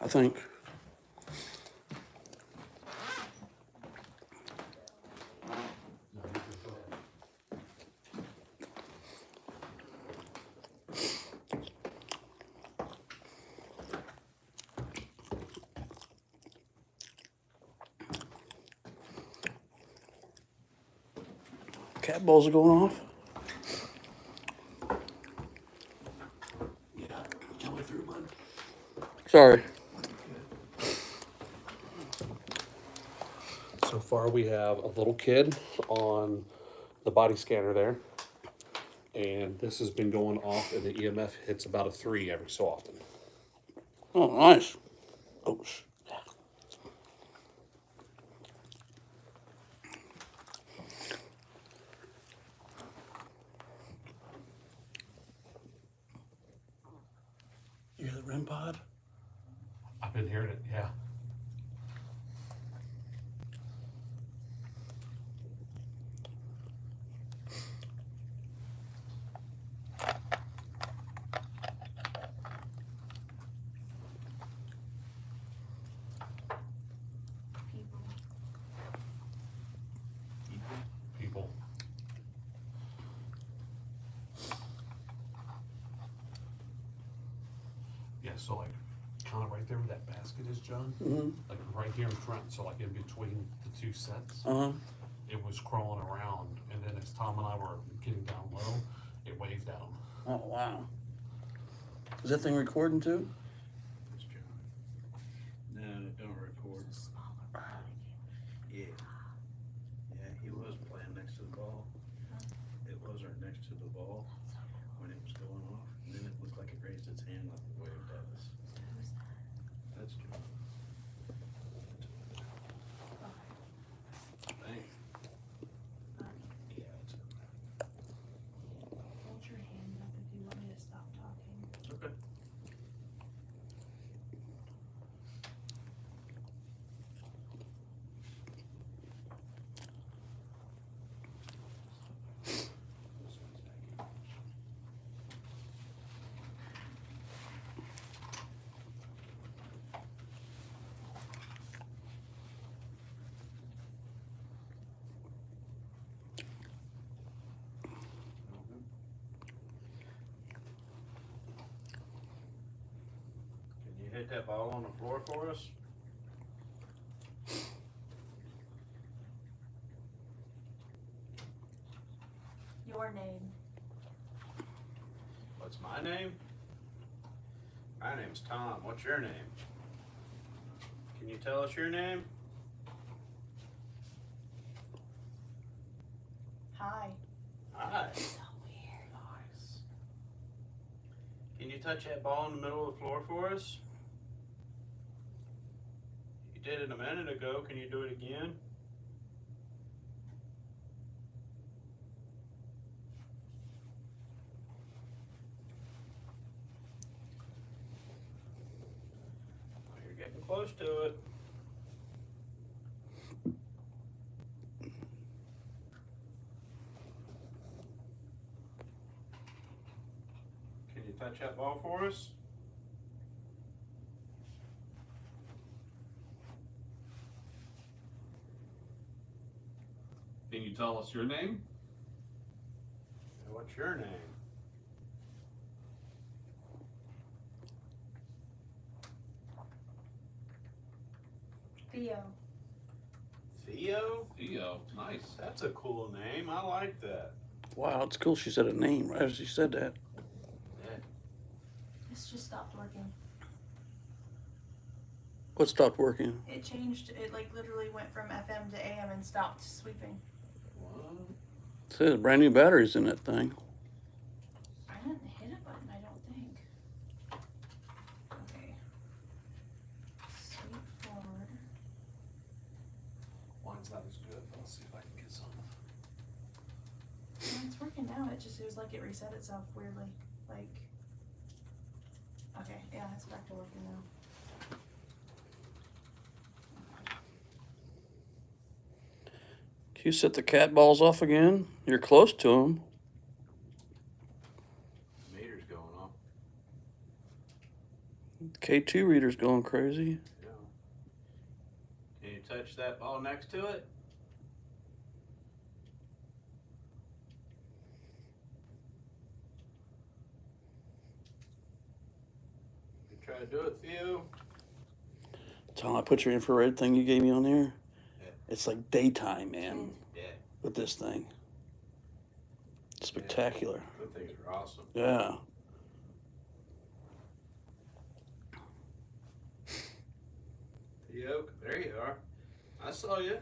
I think. Cat balls are going off. Yeah, come way through, bud. Sorry. So far, we have a little kid on the body scanner there. And this has been going off, and the EMF hits about a 3 every so often. Oh, nice. Oh, you hear the REM pod? I've been hearing it, yeah. People. Yeah, so like, kind of right there where that basket is, John. Mm-hmm. Like right here in front, so like in between the two sets. Uh-huh. It was crawling around, and then as Tom and I were getting down low, it waved at him. Oh, wow. Is that thing recording too? No, it don't record. Yeah. Yeah, he was playing next to the ball. It was right next to the ball when it was going off. And then it looked like it raised its hand like it waved at us. That's good. Thanks. Yeah, it's Hold your hand up if you want me to stop talking. okay. Can you hit that ball on the floor for us? Your name. What's my name? My name's Tom. What's your name? Can you tell us your name? Hi. Hi. So weird. Nice. Can you touch that ball in the middle of the floor for us? You did it a minute ago. Can you do it again? Well, you're getting close to it. Can you touch that ball for us? Can you tell us your name? What's your name? Theo. Theo? Theo, nice. That's a cool name. I like that. Wow, it's cool she said a name right as she said that. Yeah. This just stopped working. What stopped working? It changed. It like literally went from FM to AM and stopped sweeping. What? It says brand new batteries in that thing. I didn't hit a button, I don't think. Okay. Sweep forward. Mine's not as good, but I'll see if I can get some. No, it's working now. It was like it reset itself weirdly. Like. Okay, yeah, it's back to working now. Can you set the cat balls off again? You're close to them. Meter's going off. K2 reader's going crazy. Yeah. Can you touch that ball next to it? You try to do it, Theo? Tom, I put your infrared thing you gave me on there. Yeah. It's like daytime, man, Yeah. with this thing. Spectacular. Those things are awesome. Yeah. Theo, there you are. I saw you.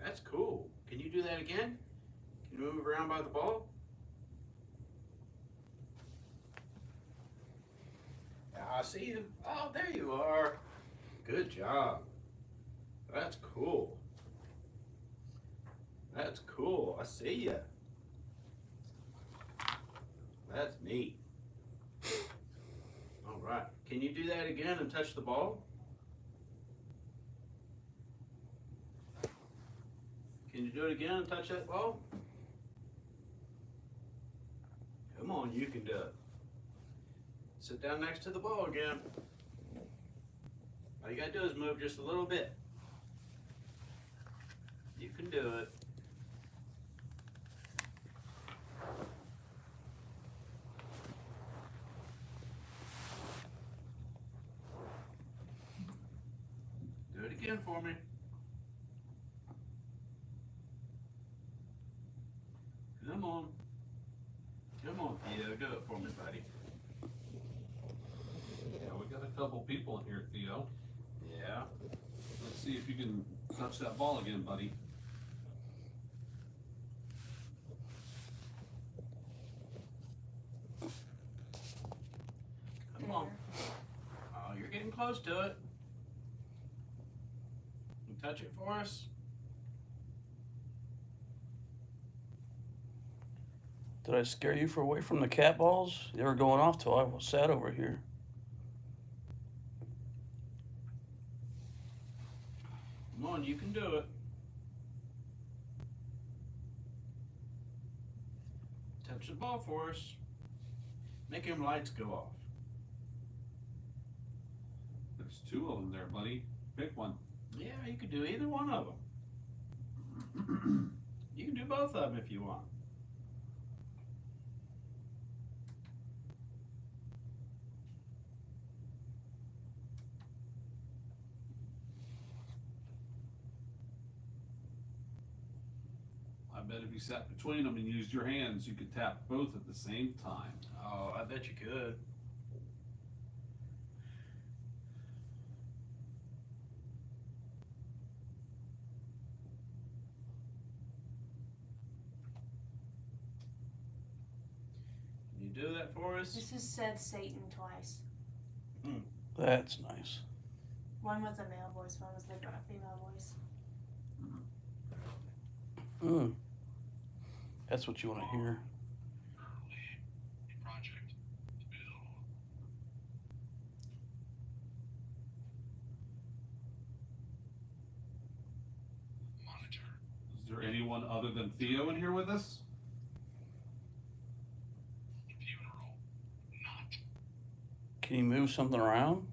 That's cool. Can you do that again? Can you move around by the ball? Yeah, I see you. Oh, there you are. Good job. That's cool. That's cool. I see you. That's neat. All right. Can you do that again and touch the ball? Can you do it again and touch that ball? Come on, you can do it. Sit down next to the ball again. All you gotta do is move just a little bit. You can do it. Do it again for me. Come on. Come on, Theo, do it for me, buddy. Yeah, we got a couple people in here, Theo. Yeah. Let's see if you can touch that ball again, buddy. Come on. Oh, you're getting close to it. You touch it for us? Did I scare you for away from the cat balls? They were going off till I was sat over here. Come on, you can do it. Touch the ball for us. Make them lights go off. There's two of them there, buddy. Pick one. Yeah, you could do either one of them. You can do both of them if you want. I bet if you sat between them and used your hands, you could tap both at the same time. Oh, I bet you could. Can you do that for us? This has said Satan twice. That's nice. One was a male voice, one was the female voice. Mm. That's what you want to hear. Is there anyone other than Theo in here with us? Can you move something around?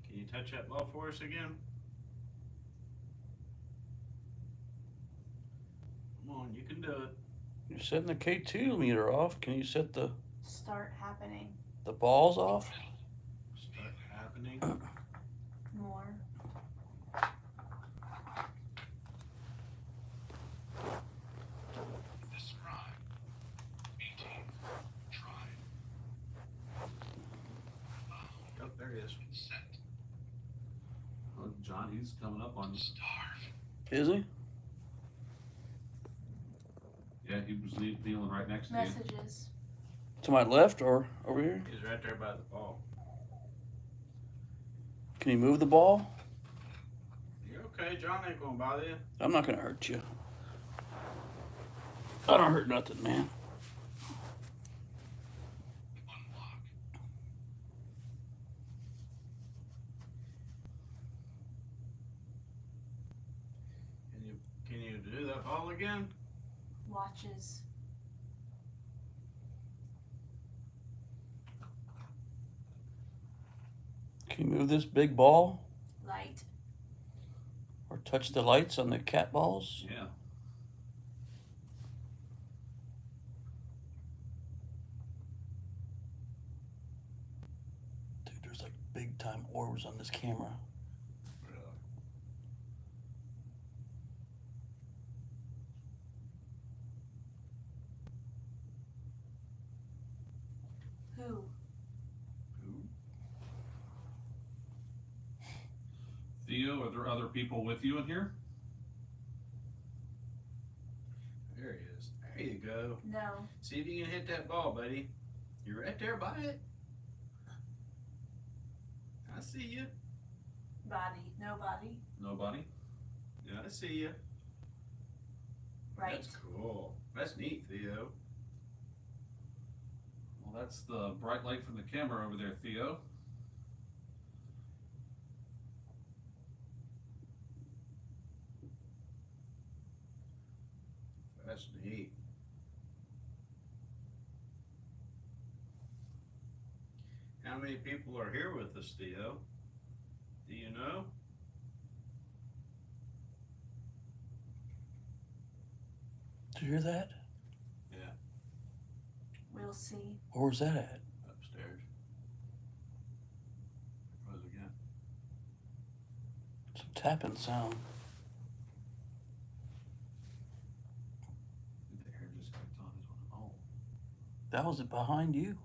Can you touch that ball for us again? Come on, you can do it. You're setting the K2 meter off. Can you set the Start happening balls off? Start happening. more. Oh, there he is. Oh, John, he's coming up on. Is he? Yeah, he was kneeling right next to you. Messages. To my left or over here? He's right there by the ball. Can you move the ball? You're okay. John ain't gonna bother you. I'm not gonna hurt you. I don't hurt nothing, man. Can you do that ball again? Watches. Can you move this big ball Light. or touch the lights on the cat balls? Yeah. Dude, there's like big time orbs on this camera. Who? Theo, are there other people with you in here? There he is. There you go. No. See if you can hit that ball, buddy. You're right there by it. I see you. Body. Nobody. Nobody? Yeah, I see you. Right. That's cool. That's neat, Theo. Well, that's the bright light from the camera over there, Theo. That's neat. How many people are here with us, Theo? Do you know? Did you hear that? Yeah, We'll see. Where was that at? upstairs. There it was again. Some tapping sound. The hair just clicked on his one. Oh. That was it behind you.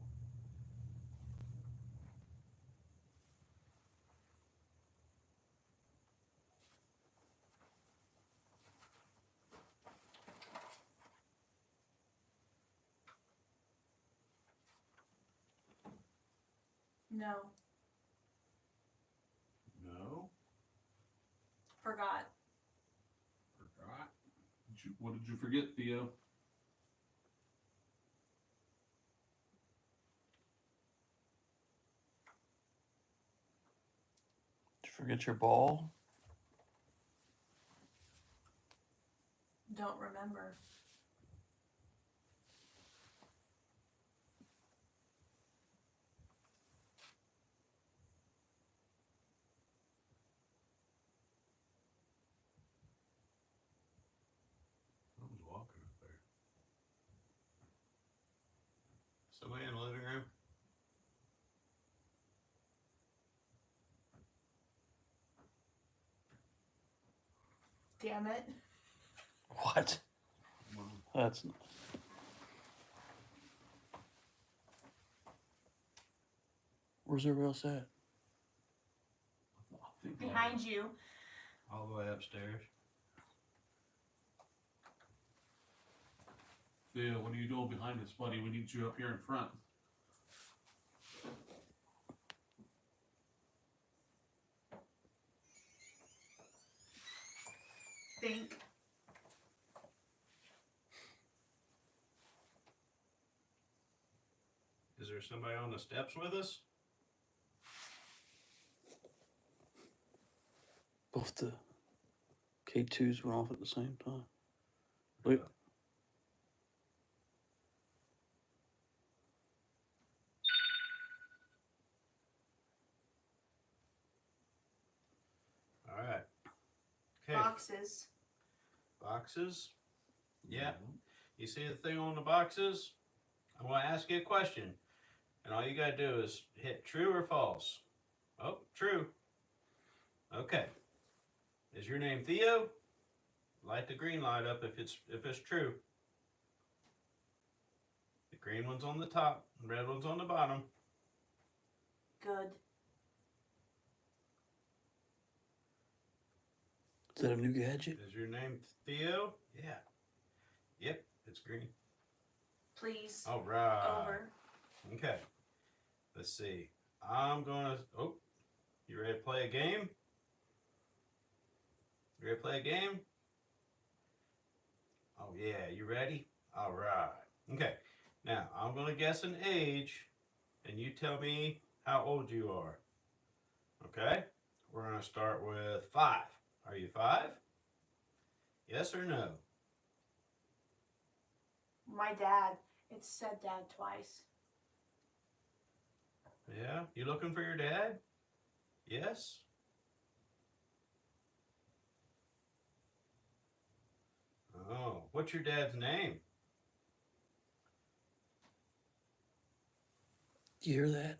No. No? Forgot. Forgot? What did you forget, Theo? Did you forget your ball? Don't remember. Someone's walking up there. Somebody in the living room? Damn it. What? That's not. Where's everybody else at? Behind you. All the way upstairs. Theo, what are you doing behind us, buddy? We need you up here in front. Think. Is there somebody on the steps with us? Both the K2s went off at the same time. Wait. All right. Okay. Boxes. Boxes? Yeah. You see the thing on the boxes? I want to ask you a question. And all you got to do is hit true or false. Oh, true. Okay. Is your name Theo? Light the green light up if it's true. The green one's on the top, the red one's on the bottom. Good. Is that a new gadget? Is your name Theo? Yeah. Yep, it's green. Please. All right. Over. Okay. Let's see. I'm gonna. Oh, you ready to play a game? You ready to play a game? Oh yeah, you ready? All right. Okay. Now I'm gonna guess an age, and you tell me how old you are. Okay. We're gonna start with 5. Are you 5? Yes or no? My dad. It said dad twice. Yeah. You looking for your dad? Yes? Oh, what's your dad's name? You hear that?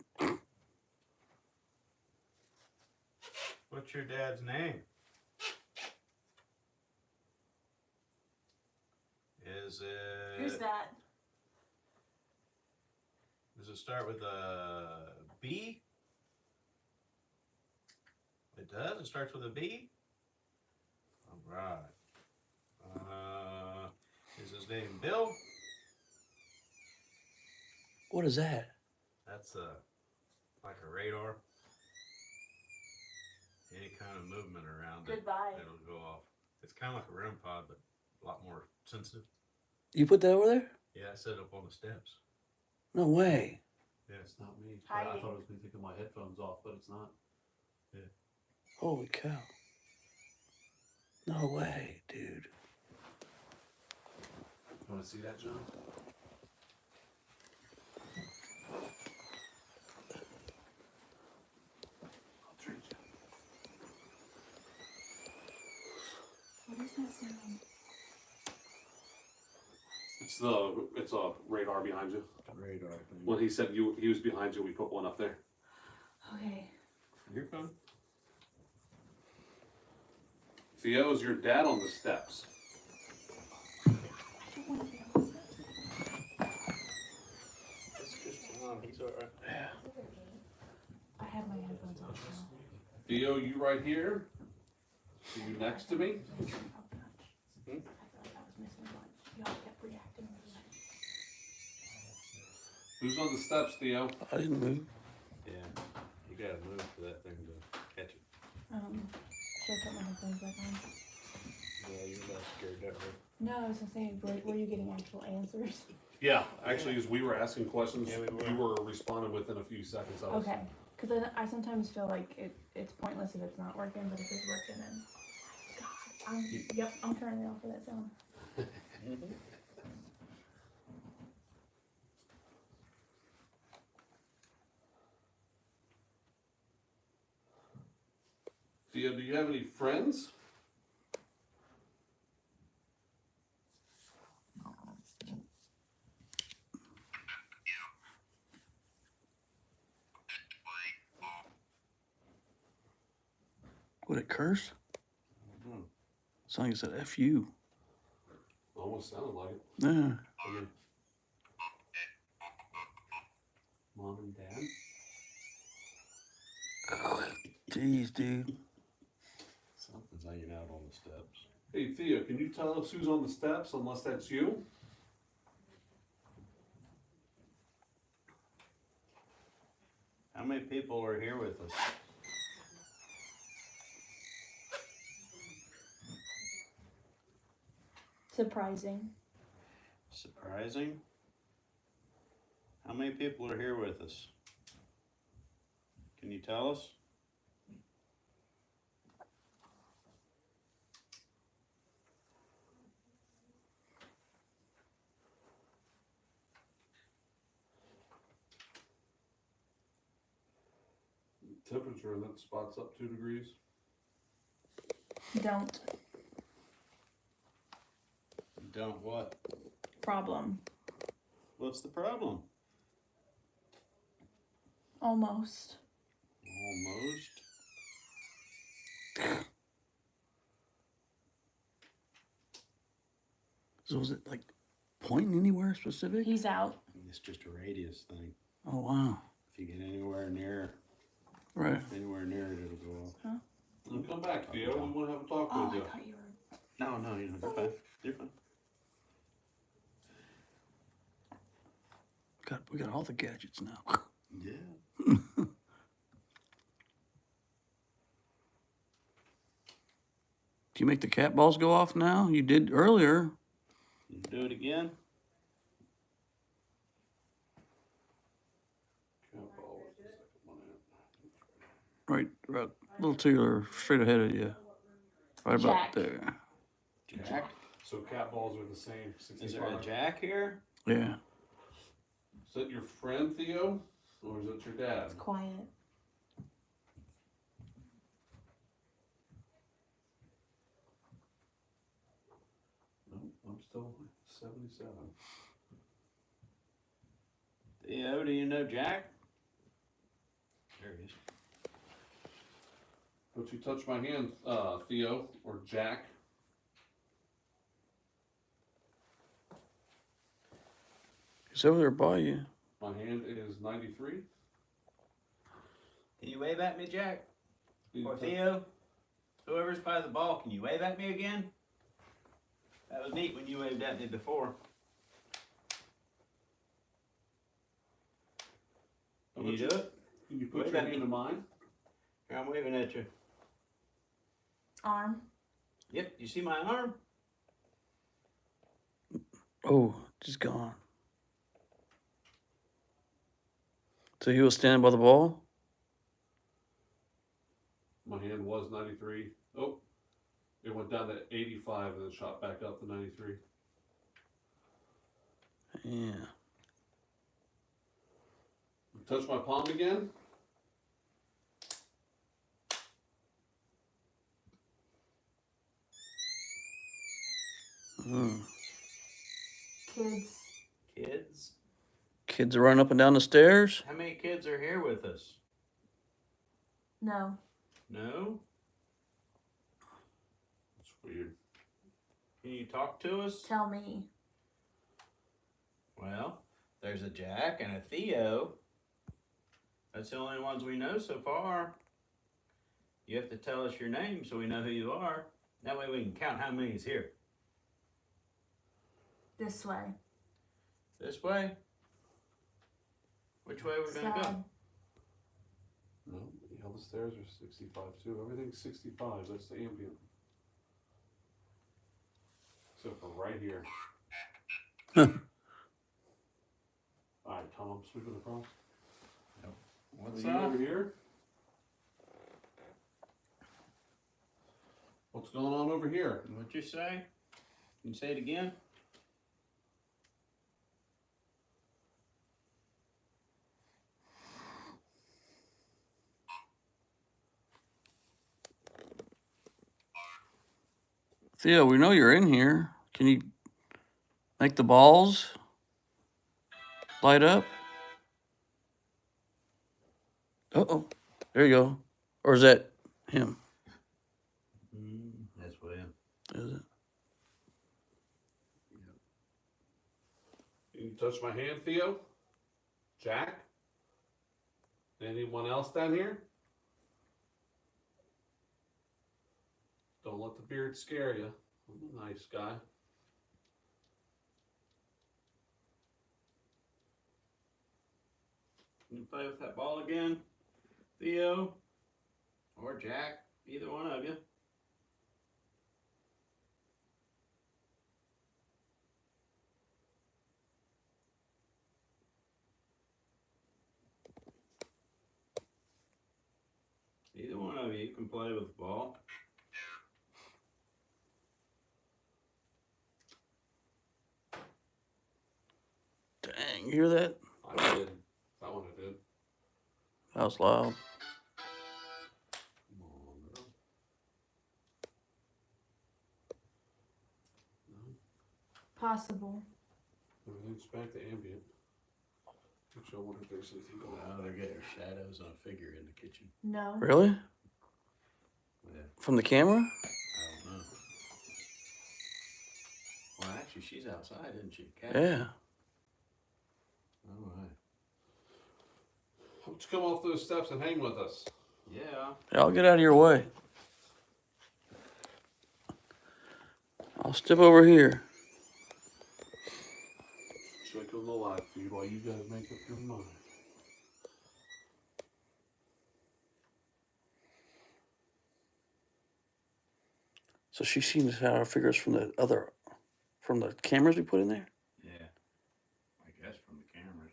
What's your dad's name? Is it... Who's that? Does it start with a B? It does? It starts with a B? Alright. Is his name Bill? What is that? That's like a radar. Any kind of movement around it, Goodbye. it'll go off. It's kind of like a REM pod, but a lot more sensitive. You put that over there? Yeah, I set it up on the steps. No way. Yeah, It's not me. Hiding. I thought it was me taking my headphones off, but it's not. Holy cow. No way, dude. You want to see that, John? I'll trade you. What is that sound? It's a radar behind you. Radar thing. When he said he was behind you, we put one up there. Okay. You're fine. Theo, is your dad on the steps? I don't want to be on this. He's alright. Yeah. I have my headphones off now. Theo, you right here? Are you next to me? I feel like I was missing a bunch. Y'all kept reacting. Who's on the steps, Theo? I didn't move. Yeah, you gotta move for that thing to catch it. Should I put my headphones back on? Yeah, you're less scared that way. No, I was gonna say, were you getting actual answers? Yeah, actually, as we were asking questions, Yeah, we were. you were responding within a few seconds of us. Okay. Because I sometimes feel like it's pointless if it's not working, but if it's working, then God, I'm turning it off for that sound. Theo, do you have any friends? Would it curse? Mhm. Sounded like it said F you. Almost sounded like it. Yeah. Mom and Dad? Jeez, dude. Something's hanging out on the steps. Hey, Theo, can you tell us who's on the steps, unless that's you? How many people are here with us? Surprising. Surprising? How many people are here with us? Can you tell us? Temperature in that spot's up 2 degrees. Don't. Don't what? Problem. What's the problem? Almost. Almost. So is it like pointing anywhere specific? He's out. It's just a radius thing. Oh, wow. If you get anywhere near Right. it, it'll go off. Well, come back, Theo. We want to have a talk Oh, with I you. thought you were. No, you're fine. You're fine. We got all the gadgets now. Yeah. Do you make the cat balls go off now? You did earlier. You do it again? Right a little to your straight ahead of you. Right about Jack. there. Jack? So cat balls are the same. Is there a 65. jack here? Yeah. Is that your friend, Theo? Or is it your dad? It's quiet. till 77. Theo, do you know Jack? There he is. Don't you touch my hand, Theo, or Jack. He's over there by you. My hand is 93. Can you wave at me, Jack? You Or touch- Theo? Whoever's by the ball, can you wave at me again? That was neat when you waved at me before. Can you do it? Can you put Wave your at hand me. in mine? Here, I'm waving at you. Arm. Yep, you see my arm? Oh, she's gone. So he was standing by the ball? My hand was 93. Oh, it went down to 85 and then shot back up to 93. Yeah. Touch my palm again. Mm. Kids. Kids? Kids are running up and down the stairs? How many kids are here with us? No. No? It's weird. Can you talk to us? Tell me. Well, there's a Jack and a Theo. That's the only ones we know so far. You have to tell us your name so we know who you are. That way we can count how many's here. This way. This way? Which way we're gonna go? Sad. No, yeah, the stairs are 65 too. Everything's 65. That's the ambient. Except for right here. Alright, Tom, I'm sweeping across. What's Are you over here? What's going on over here? What'd you say? Can you say it again? Theo, we know you're in here. Can you make the balls light up? Uh-oh. There you go. Or is that him? That's William. Is it? Can you touch my hand, Theo? Jack? Anyone else down here? Don't let the beard scare you. I'm a nice guy. Can you play with that ball again? Theo? Or Jack? Either one of you. Either one of you can play with the ball. Dang, you hear that? I did. That one I did. That was loud. Come on, girl. No, Possible. everything's back to ambient. Actually, I wonder if there's anything going on. Oh, they're getting shadows on a figure in the kitchen. No. Really? Yeah, From the camera? I don't know. Well, actually, she's outside, isn't she? Cat? Yeah. All right. Why don't you come off those steps and hang with us? Yeah. Yeah, I'll get out of your way. I'll step over here. Check on the live feed while you guys make up your mind. So she's seen this how our figures from the cameras we put in there? Yeah. I guess from the cameras.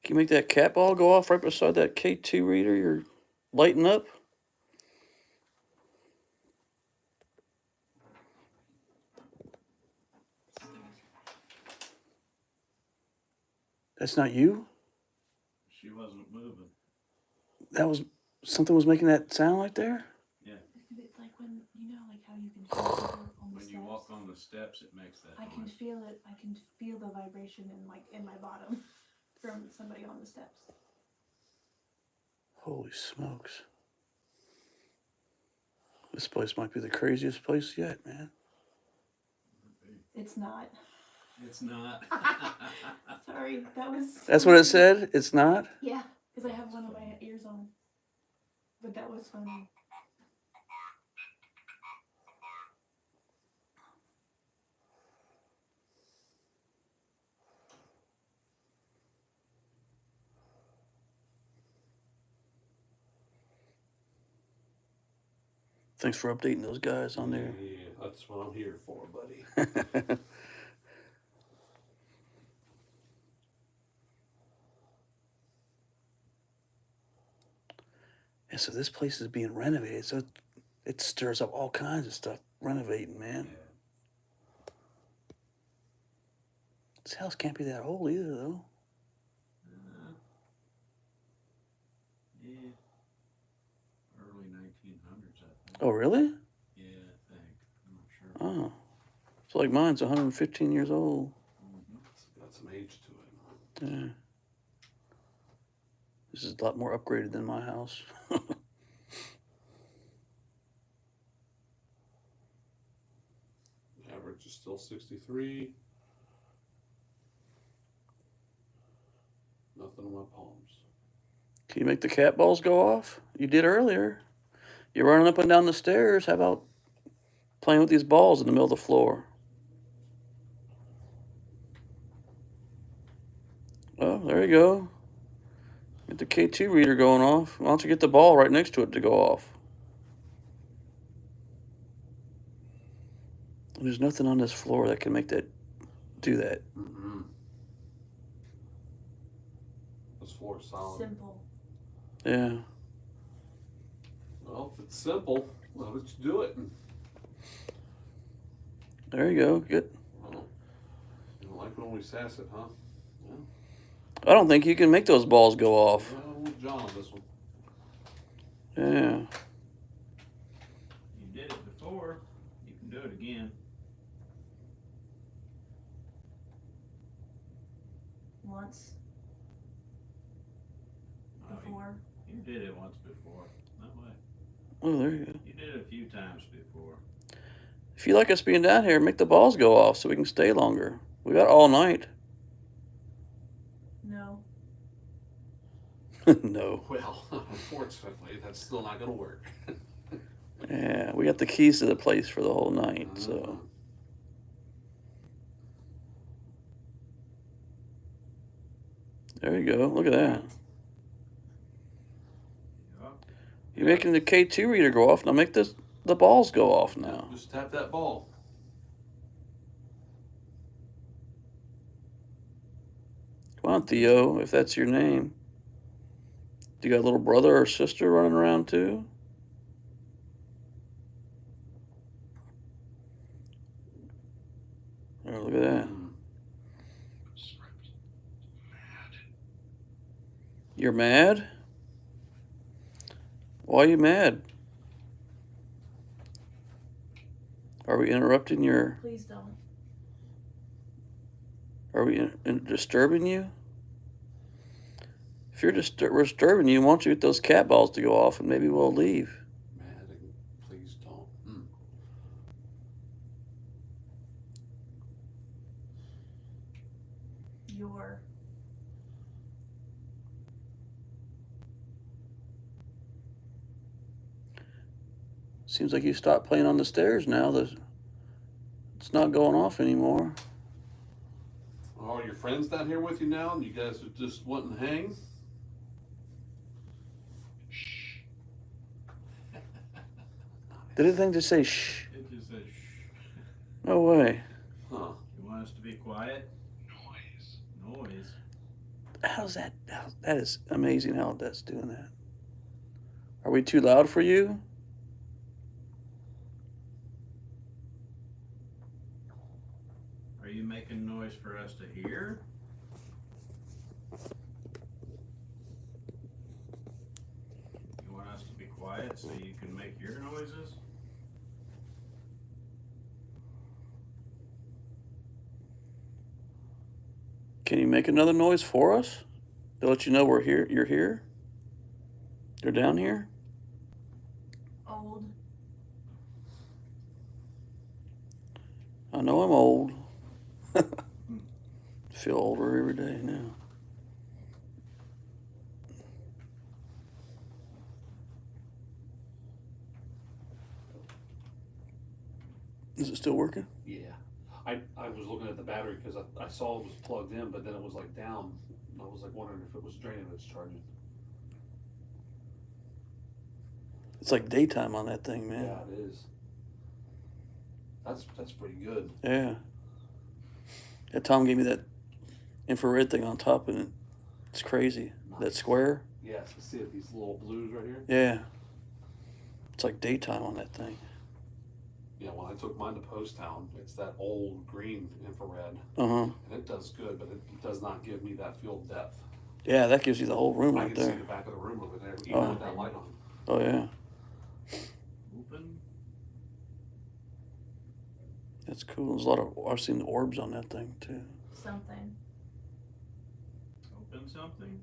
Can you make that cat ball go off right beside that K2 reader you're lighting up? That's not you? She wasn't moving. That was something was making that sound like there? Yeah. you can feel it on the When steps. you walk on the steps, it makes that I can noise. feel it. I can feel the vibration in my bottom from somebody on the steps. Holy smokes. This place might be the craziest place yet, man. It's not. It's not. Sorry, that was. That's what it said? It's not? Yeah, because I have one of my ears on. But that was funny. Thanks for updating those guys on there. Yeah, that's what I'm here for, buddy. Yeah, so this place is being renovated, so it stirs up all kinds of stuff renovating, man. Yeah. This house can't be that old either, though. Yeah. Early 1900s, I think. Oh, really? Yeah, I think. I'm not sure. Oh. So like mine's 115 years old. Mm-hmm. It's got some age to it. Yeah. This is a lot more upgraded than my house. Average is still 63. Nothing on my palms. Can you make the cat balls go off? You did earlier. You're running up and down the stairs. How about playing with these balls in the middle of the floor? Oh, there you go. Get the K2 reader going off. Why don't you get the ball right next to it to go off? There's nothing on this floor that can make that do that. Mm-mm. This floor is solid. Simple. Yeah. Well, if it's simple, why don't you do it? There you go. Good. Well, you don't like it when we sass it, huh? I don't think you can make those balls go off. Well, we'll John on this one. Yeah. You did it before. You can do it again. Once. No, Before. You did it once before. No way. Oh, there you go. You did it a few times before. If you like us being down here, make the balls go off so we can stay longer. We got all night. No. No. Well, unfortunately, that's still not going to work. Yeah, we got the keys to the place for the whole night, so. Uh-huh. There you go. Look at that. Yeah. You're making the K2 reader go off. Now make the balls go off now. Just tap that ball. Come on, Theo, if that's your name. Do you got a little brother or sister running around too? Oh, look at that. You're mad? Why are you mad? Are we interrupting your... Please don't. Are we disturbing you? If you're disturbing you, why don't you get those cat balls to go off and maybe we'll leave? Mad, please don't. Your. Seems like you stopped playing on the stairs now. It's not going off anymore. Are your friends down here with you now and you guys are just wanting to hang? Did the thing just say shh? It just says shh. No way. Huh. You want us to be quiet? Noise. How's that? That is amazing how that's doing that. Are we too loud for you? Are you making noise for us to hear? You want us to be quiet so you can make your noises? Can you make another noise for us? To let you know we're here. You're here. They're down here. Old. I know I'm old. Feel older every day now. Is it still working? Yeah. I was looking at the battery because I saw it was plugged in, but then it was like down. I was like wondering if it was draining its charging. It's like daytime on that thing, man. Yeah, it is. That's pretty good. Yeah. Yeah, Tom gave me that infrared thing on top, and it's crazy. Nice. That square. Yes, I see it, these little blues right here. Yeah. It's like daytime on that thing. Yeah, when I took mine to Post Town, it's that old green infrared. Uh-huh. And it does good, but it does not give me that field depth. Yeah, that gives you the whole room I right can see there. the back of the room over there, even with that light on. Oh, yeah. Open. That's cool. There's a lot of, I've seen the orbs on that thing, too. Something. Open something?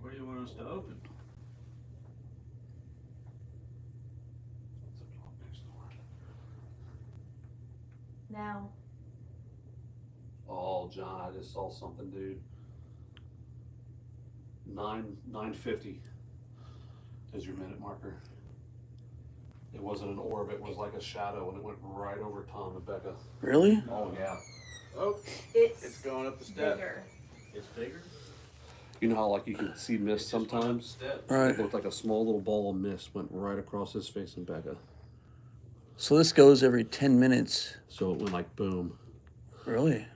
What do you want us to open? Now. Oh, John, I just saw something, dude. 9:50 is your minute marker. It wasn't an orb, it was like a shadow, and it went right over Tom and Becca. Really? Oh, yeah. Oh, It's it's going up the step. bigger. It's bigger? You know how like you can see mist sometimes? Step. Right. It looked like a small little ball of mist went right across his face and Becca. So this goes every 10 minutes. So it went like boom. Really?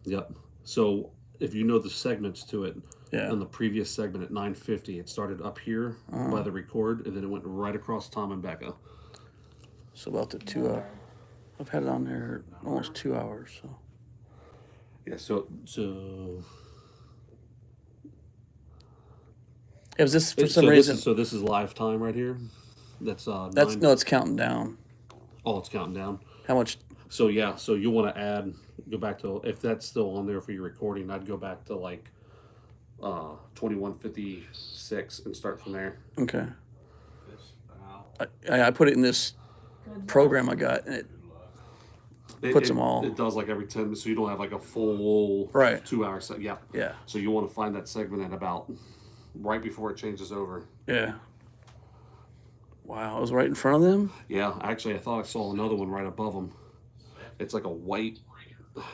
Yep. So if you know the segments to it, Yeah. on the previous segment at 9:50, it started up here by the record, and then it went right across Tom and Becca. So about the 2 hour. I've had it on there almost 2 hours, so. Yeah. So Yeah, was this for some reason? This is live time right here. That's No, it's counting down. Oh, it's counting down. How much? So yeah, so you want to go back to, if that's still on there for your recording, I'd go back to like 21:56 and start from there. Okay. Wow. I put it in this program I got, and it puts them all. It does like every 10 minutes, so you don't have like a full Right. 2 hour set. Yeah. Yeah. So you want to find that segment at about right before it changes over. Yeah. Wow, it was right in front of them? Yeah, actually, I thought I saw another one right above them. It's like a white,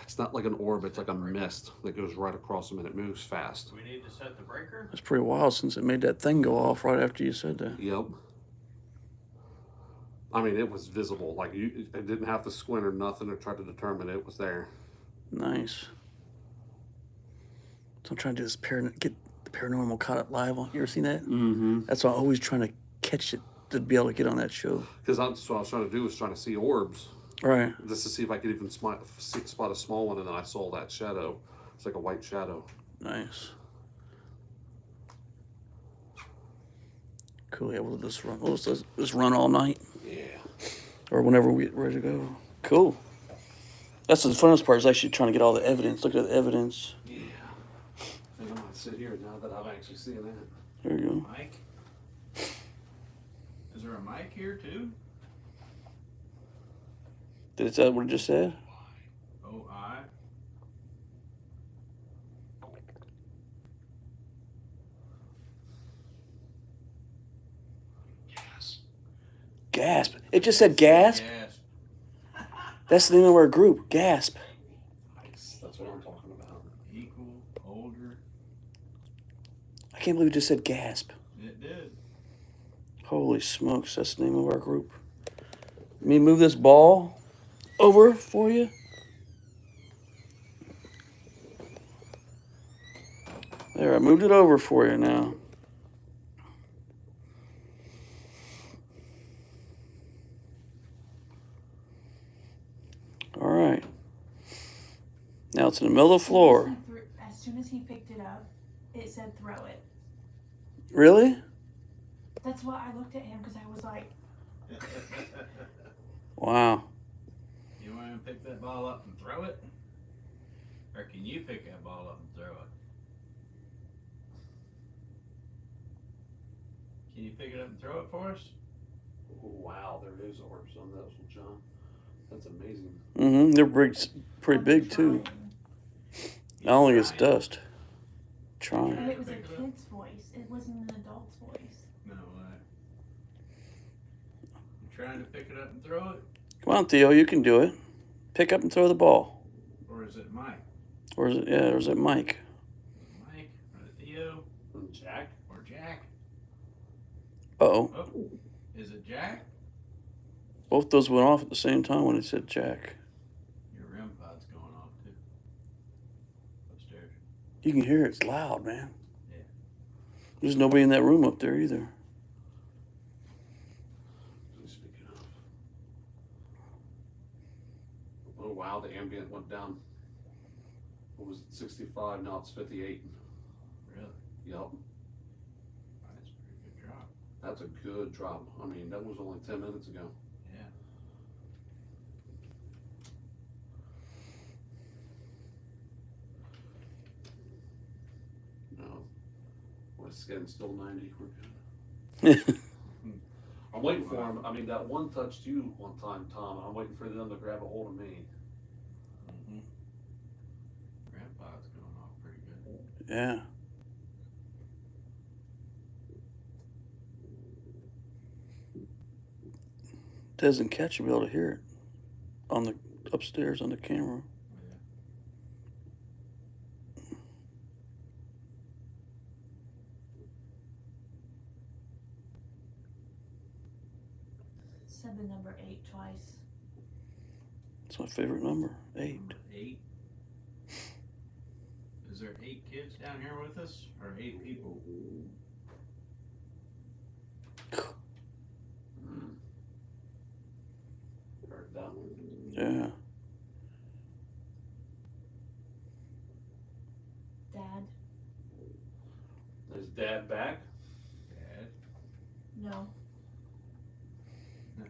it's not like an orb, it's like a mist that goes right across them and it moves fast. Do we need to set the breaker? It's pretty wild since it made that thing go off right after you said that. Yep. I mean, it was visible. Like, I didn't have to squint or nothing or try to determine it was there. Nice. So I'm trying to do this get the paranormal caught up live on. You ever seen that? Mm-hmm. That's why I'm always trying to catch it to be able to get on that show. Because that's what I was trying to do, was trying to see orbs. Right. Just to see if I could even spot a small one, and then I saw that shadow. It's like a white shadow. Nice. Cool. Yeah, we'll just run all night. Yeah. Or whenever we get ready to go. Cool. That's the funnest part, is actually trying to get all the evidence. Look at the evidence. Yeah. I think I'm going to sit here now that I'm actually seeing that. There you go. Mic? Is there a mic here too? Did it say what it just said? O-I? Gasp. It just said gasp. Yes. That's the name of our group. Gasp. Nice. That's what I'm talking about. Equal, older. I can't believe it just said gasp. It did. Holy smokes, that's the name of our group. Let me move this ball over for you. There, I moved it over for you now. All right. Now it's in the middle of the floor. As soon as he picked it up, it said throw it. Really? That's why I looked at him, because I was like, Wow. You want to pick that ball up and throw it? Or can you pick that ball up and throw it? Can you pick it up and throw it for us? Oh, wow, there is orbs on those, John. That's amazing. Mm-hmm. They're pretty big too. Not only it's dust. And Trying. it was a kid's voice. It wasn't an adult's voice. No way. You trying to pick it up and throw it? Come on, Theo, you can do it. Pick up and throw the ball. Or is it Mike? Or is it Mike? Mike? Or Theo? Jack? Or Jack? Uh-oh. Oh, is it Jack? Both those went off at the same time when it said Jack. Your REM pod's going off too. Upstairs. You can hear it's loud, man. Yeah. There's nobody in that room up there either. Speaking of. Oh, wow, the ambient went down. What was it, 65? Now it's 58. Really? Yep. That's a pretty good drop. That's a good drop. I mean, that was only 10 minutes ago. Yeah. No. My skin's still 90. We're good. I'm waiting for him. I mean, that one touched you one time, Tom. I'm waiting for them to grab a hold of me. Mm-hmm. Grandpa's going off pretty good. Yeah. Doesn't catch, you'll be able to hear it on the upstairs on the camera. Yeah. 8 twice. It's my favorite number, 8. Number 8. Is there 8 kids down here with us? Or 8 people? Heard that one. Yeah. Dad? Is Dad back? Dad? No. No.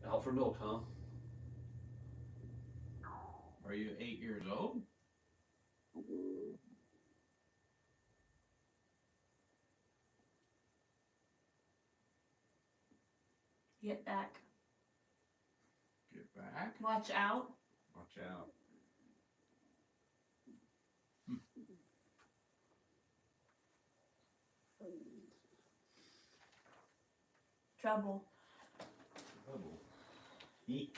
Out for milk, huh? Are you 8 years old? Get back. Get back. Watch out. Watch out. Trouble. Trouble. Get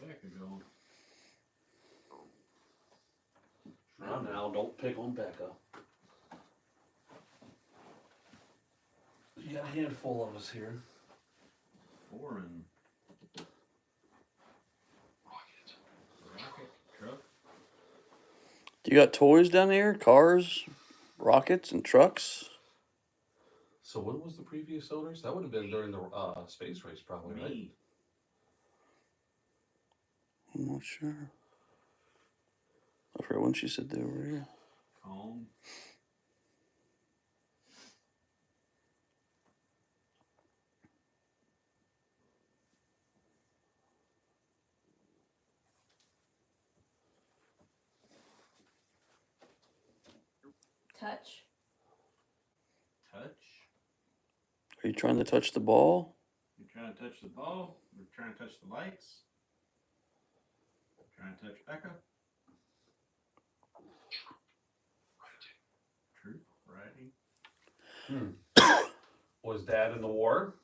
back and go. Now, don't pick on Becca. You got a handful of us here. 4 and rocket truck. You got toys down there? Cars, rockets, and trucks? So when was the previous owners? That would have been during the space race, probably, right? Me. I'm not sure. I forgot when she said they were here. Calm. Touch. Touch. Are you trying to touch the ball? You're trying to touch the ball. We're trying to touch the lights. Trying to touch Becca. Truth. Writing. Was Dad in the war?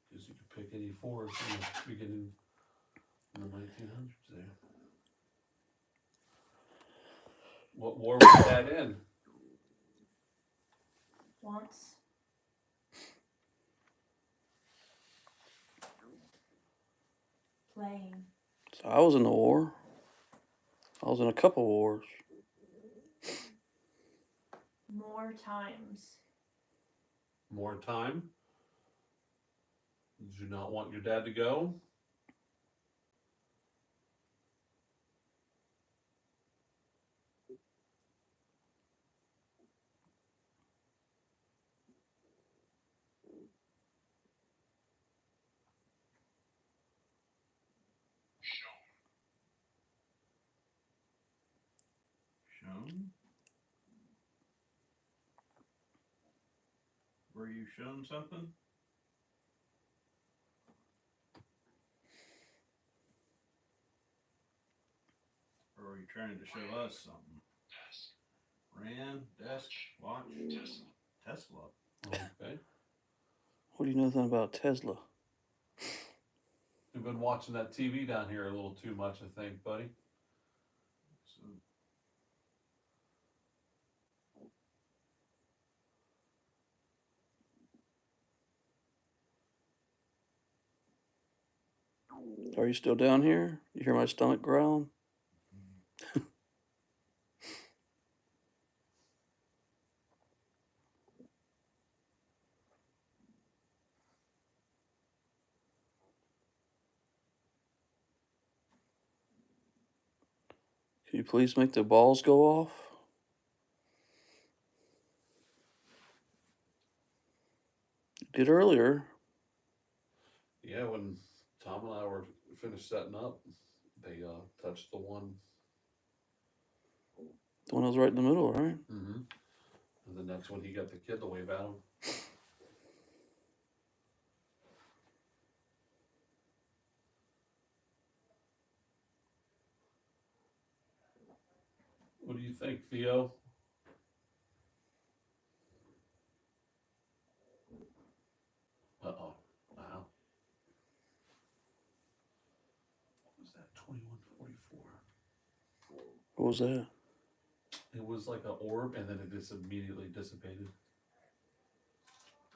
Because you could pick any force in the beginning in the 1900s there. What war was Dad in? Once. Playing. So I was in the war. I was in a couple wars. More times. More time? Did you not want your dad to go? Were you shown something? Or are you trying to show us something? Ran, desk, watch, Tesla. Okay. What do you know nothing about Tesla? You've been watching that TV down here a little too much, I think, buddy. So, Are you still down here? You hear my stomach growling? Can you please make the balls go off? You did earlier. Yeah, when Tom and I were finished setting up, they touched the one. The one that was right in the middle, right? Mm-hmm. And the next one, he got the kid to wave at him. What do you think, Theo? Uh-oh. Wow. What was that? 2144. What was that? It was like an orb, and then it just immediately dissipated.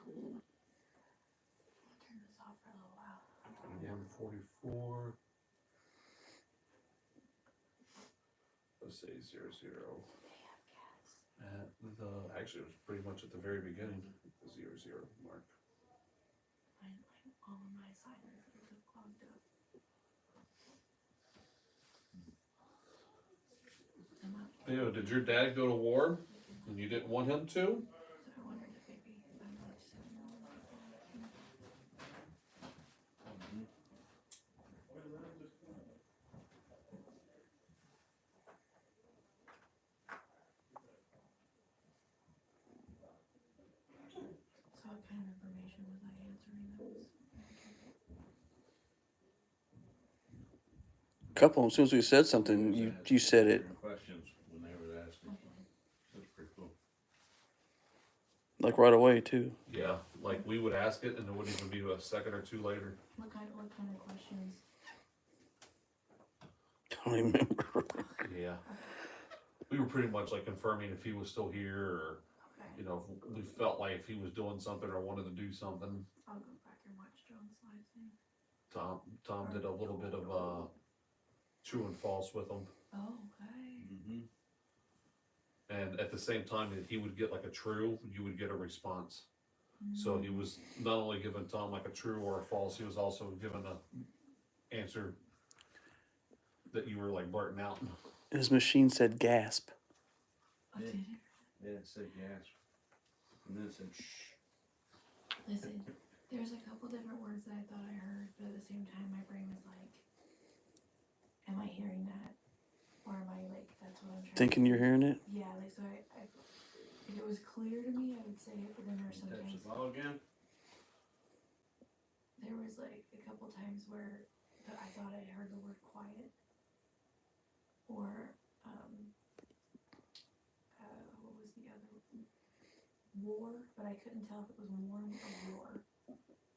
Turn this off for a little while. 2144. Let's say 00. At the actually, it was pretty much at the very beginning. The 00 mark. All of my silences are clogged up. Theo, did your dad go to war and you didn't want him to? So I wondered if maybe I'm not just having a little So what kind of information was I answering that was? A couple. As soon as we said something, you said it. questions when they were asking. That's pretty cool. Like right away too. Yeah, like we would ask it and it wouldn't even be a second or two later. What kind of questions? I don't even remember. Yeah. We were pretty much like confirming if he was still here or, Okay. you know, if we felt like if he was doing something or wanted to do something. I'll go back and watch John's slides then. Tom did a little bit of true and false with him. Oh, okay. Mm-hmm. And at the same time that he would get like a true, you would get a response. So he was not only giving Tom like a true or a false, he was also giving a answer that you were like blurting out. His machine said gasp. Oh, did it? Yeah, it said gas. And then it said shh. Listen, there's a couple different words that I thought I heard, but at the same time, my brain was like, am I hearing that? Or am I like, that's what I'm trying Thinking to you're hearing it? Yeah, like, so I if it was clear to me, I would say it, but then there were Touch sometimes, the ball again. there was like a couple times where I thought I heard the word quiet. Or, what was the other? War, but I couldn't tell if it was warm or war.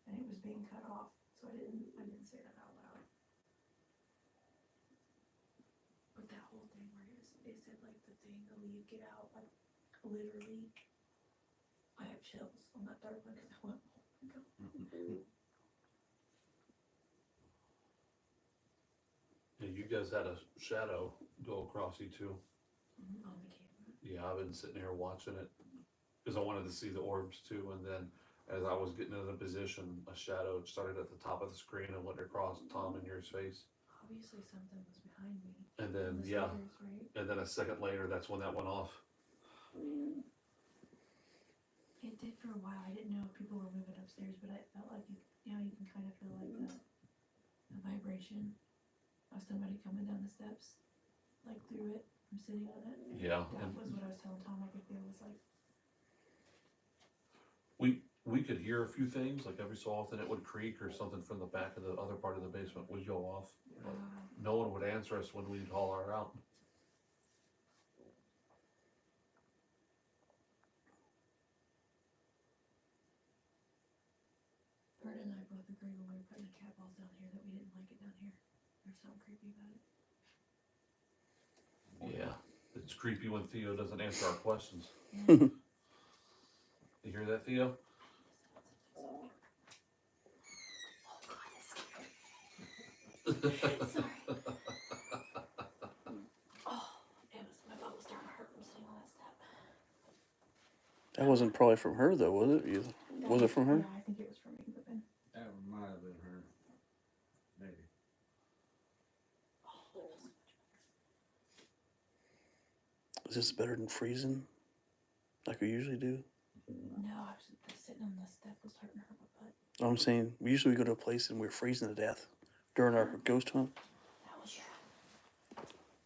And it was being cut off, so I didn't say that out loud. But that whole thing where it said like the thing, the leave, get out, like literally, I have chills on that third one because I went, oh my god. Yeah, you guys had a shadow go across you too. On the camera. Yeah, I've been sitting here watching it because I wanted to see the orbs too. And then as I was getting in a position, a shadow started at the top of the screen and went across Tom and yours face. Obviously something was behind me. And then, The yeah, stairs, right? and then a second later, that's when that went off. It did for a while. I didn't know if people were moving upstairs, but I felt like you can kind of feel like the vibration of somebody coming down the steps, like through it. from sitting on it. Yeah, That and was what I was telling Tom. I could feel it was like. we could hear a few things, like every so often it would creak or something from the back of the other part of the basement would go off. But no one would answer us when we'd haul her out. Bert and I both agreed when we were putting the cat balls down here that we didn't like it down here. There's something creepy about it. Yeah, it's creepy when Theo doesn't answer our questions. Yeah. You hear that, Theo? Sorry. Oh, my butt was starting to hurt from sitting on that step. That wasn't probably from her though, was it? Either. Was it from her? Yeah, I think it was from me, but then. That might have been her. Maybe. Oh, that feels so much better. Is this better than freezing? Like we usually do? No, I was sitting on the step was starting to hurt my butt. I'm saying, we usually go to a place and we're freezing to death during our ghost hunt. That was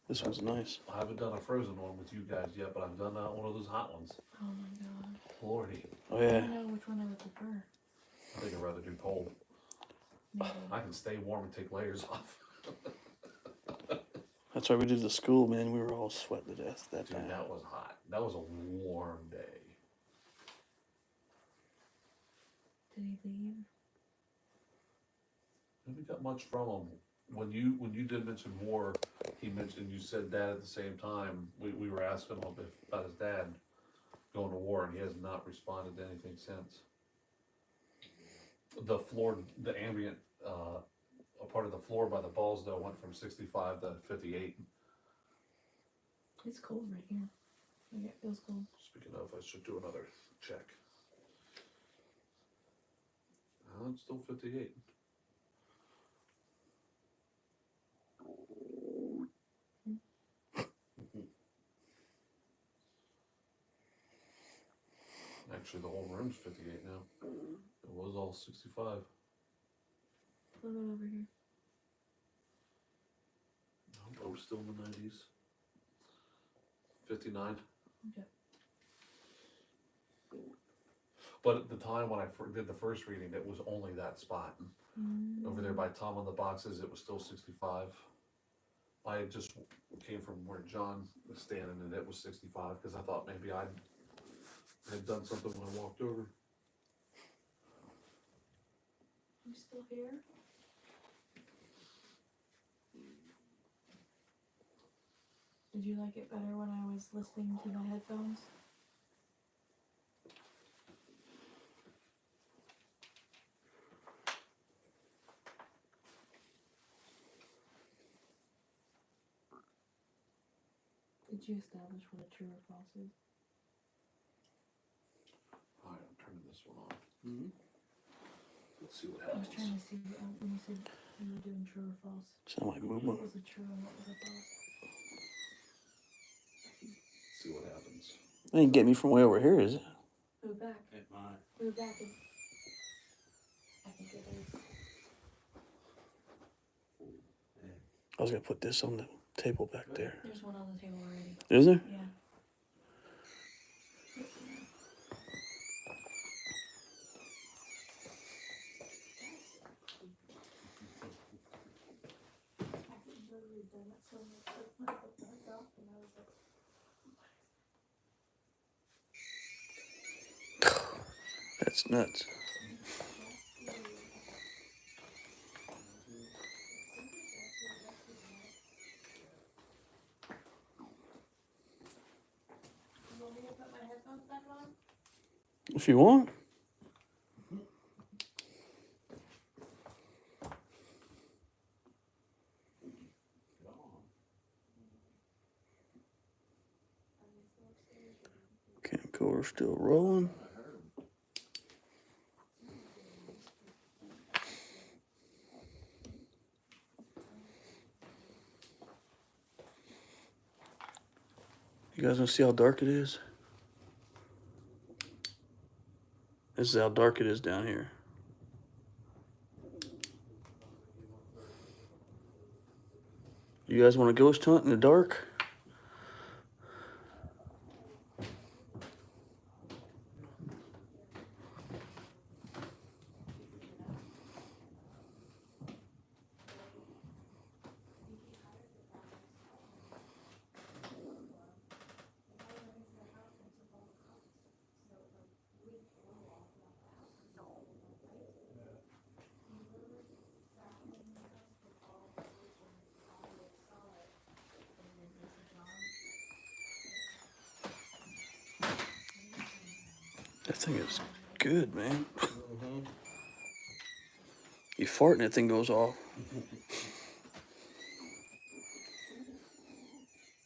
This one's nice. I haven't done a frozen one with you guys yet, but I've done one of those hot ones. Oh my god. Lordy, Oh I yeah. don't know which one I would prefer. I think I'd rather do cold. Maybe. I can stay warm and take layers off. That's why we did the school, man. We were all sweating to death that Dude, time. that was hot. That was a warm day. Did he leave? Haven't got much from him. When you did mention war, he mentioned you said dad at the same time. We were asking him about his dad going to war, and he has not responded to anything since. The floor, the ambient, a part of the floor by the balls though went from 65 to 58. It's cold right here. Like it feels cold. Speaking of, I should do another check. It's still 58. Actually, the whole room's 58 now. It was all 65. What about over here? No, we're still in the 90s. 59. Okay. But at the time when I did the first reading, it was only that spot. Over there by Tom on the boxes, it was still 65. I had just came from where John was standing and it was 65 because I thought maybe I had done something when I walked over. You still here? Did you like it better when I was listening to my headphones? Did you establish what a true or false is? Alright, I'm turning this one on. Mm-hmm. Let's see what I was happens. trying to see when you said you were doing true or false. Sound like What movement. was a true and what was a false? See what happens. That ain't get me from way over here, is it? Move back. It might. Move back. I think it is. I was gonna put this on the table back there. There's one on the table already. Is there? Yeah. That's nuts. You want me to put my headphones back on? If you want. Camcorder still rolling. You guys wanna see how dark it is? This is how dark it is down here. You guys want to ghost hunt in the dark? That thing is good, man. You fart and that thing goes off.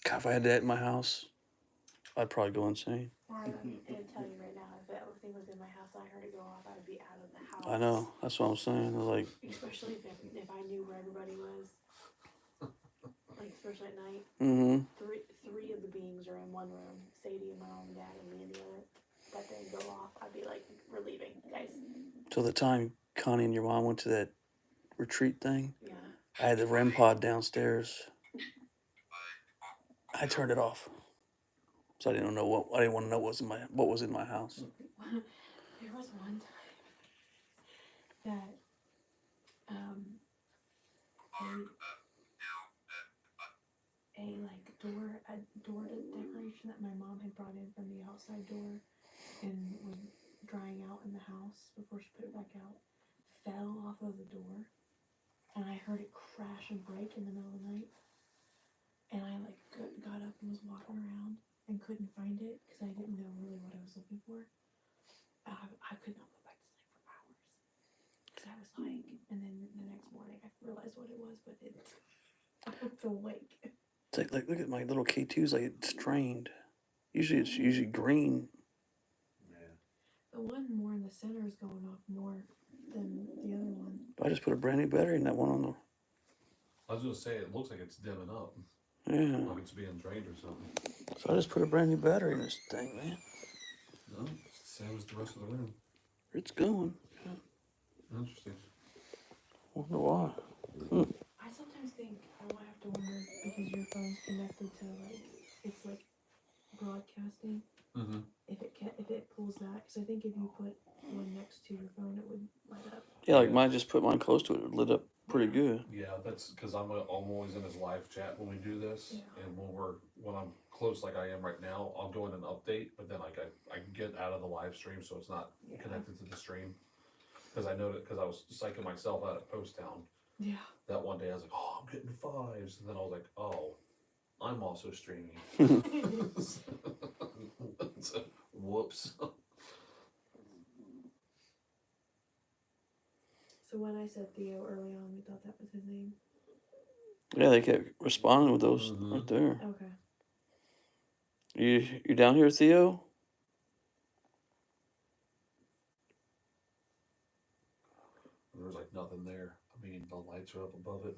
God, if I had that in my house, I'd probably go insane. I can tell you right now, if that thing was in my house and I heard it go off, I'd be out of the house. I know. That's what I'm saying. Like, Especially if I knew where everybody was. Like, especially at night. mm-hmm. Three of the beings are in one room. Sadie and my mom and dad and me in the other. That thing go off, I'd be like, we're leaving, guys. Till the time Connie and your mom went to that retreat thing, Yeah. I had the REM pod downstairs. I turned it off, so I didn't want to know what was in my house. There was one time that a door decoration that my mom had brought in from the outside door and was drying out in the house before she put it back out fell off of the door, and I heard it crash and break in the middle of the night, and I like got up and was walking around and couldn't find it because I didn't know really what I was looking for. I could not go back to sleep for hours because I was like, and then the next morning I realized what it was, but I was awake. It's like look at my little K2's like it's strained. Usually it's green. Yeah. The one more in the center is going off more than the other one. I just put a brand new battery in that one on the. I was gonna say, it looks like it's dimming up, Yeah. like it's being drained or something. So I just put a brand new battery in this thing, man. No, it's the same as the rest of the room. It's going. Yeah. Interesting. Wonder why. I sometimes think I will have to wonder because your phone's connected to it's like broadcasting. Mm-hmm. If it pulls that, because I think if you put one next to your phone, it would light up. Yeah, like mine. Just put mine close to it. It lit up pretty good. Yeah, that's because I'm always in his live chat when we do this, Yeah. and when I'm close like I am right now, I'll go in and update, but then like I get out of the live stream so it's not connected to the stream. Because I know that because I was psyching myself out at Post Town. Yeah. That one day I was like, oh, I'm getting 5s, and then I was like, oh, I'm also streaming. So, whoops. So when I said Theo early on, we thought that was his name. Yeah, they kept responding with those right there. Okay. You down here, Theo? There's like nothing there. I mean, the lights are up above it.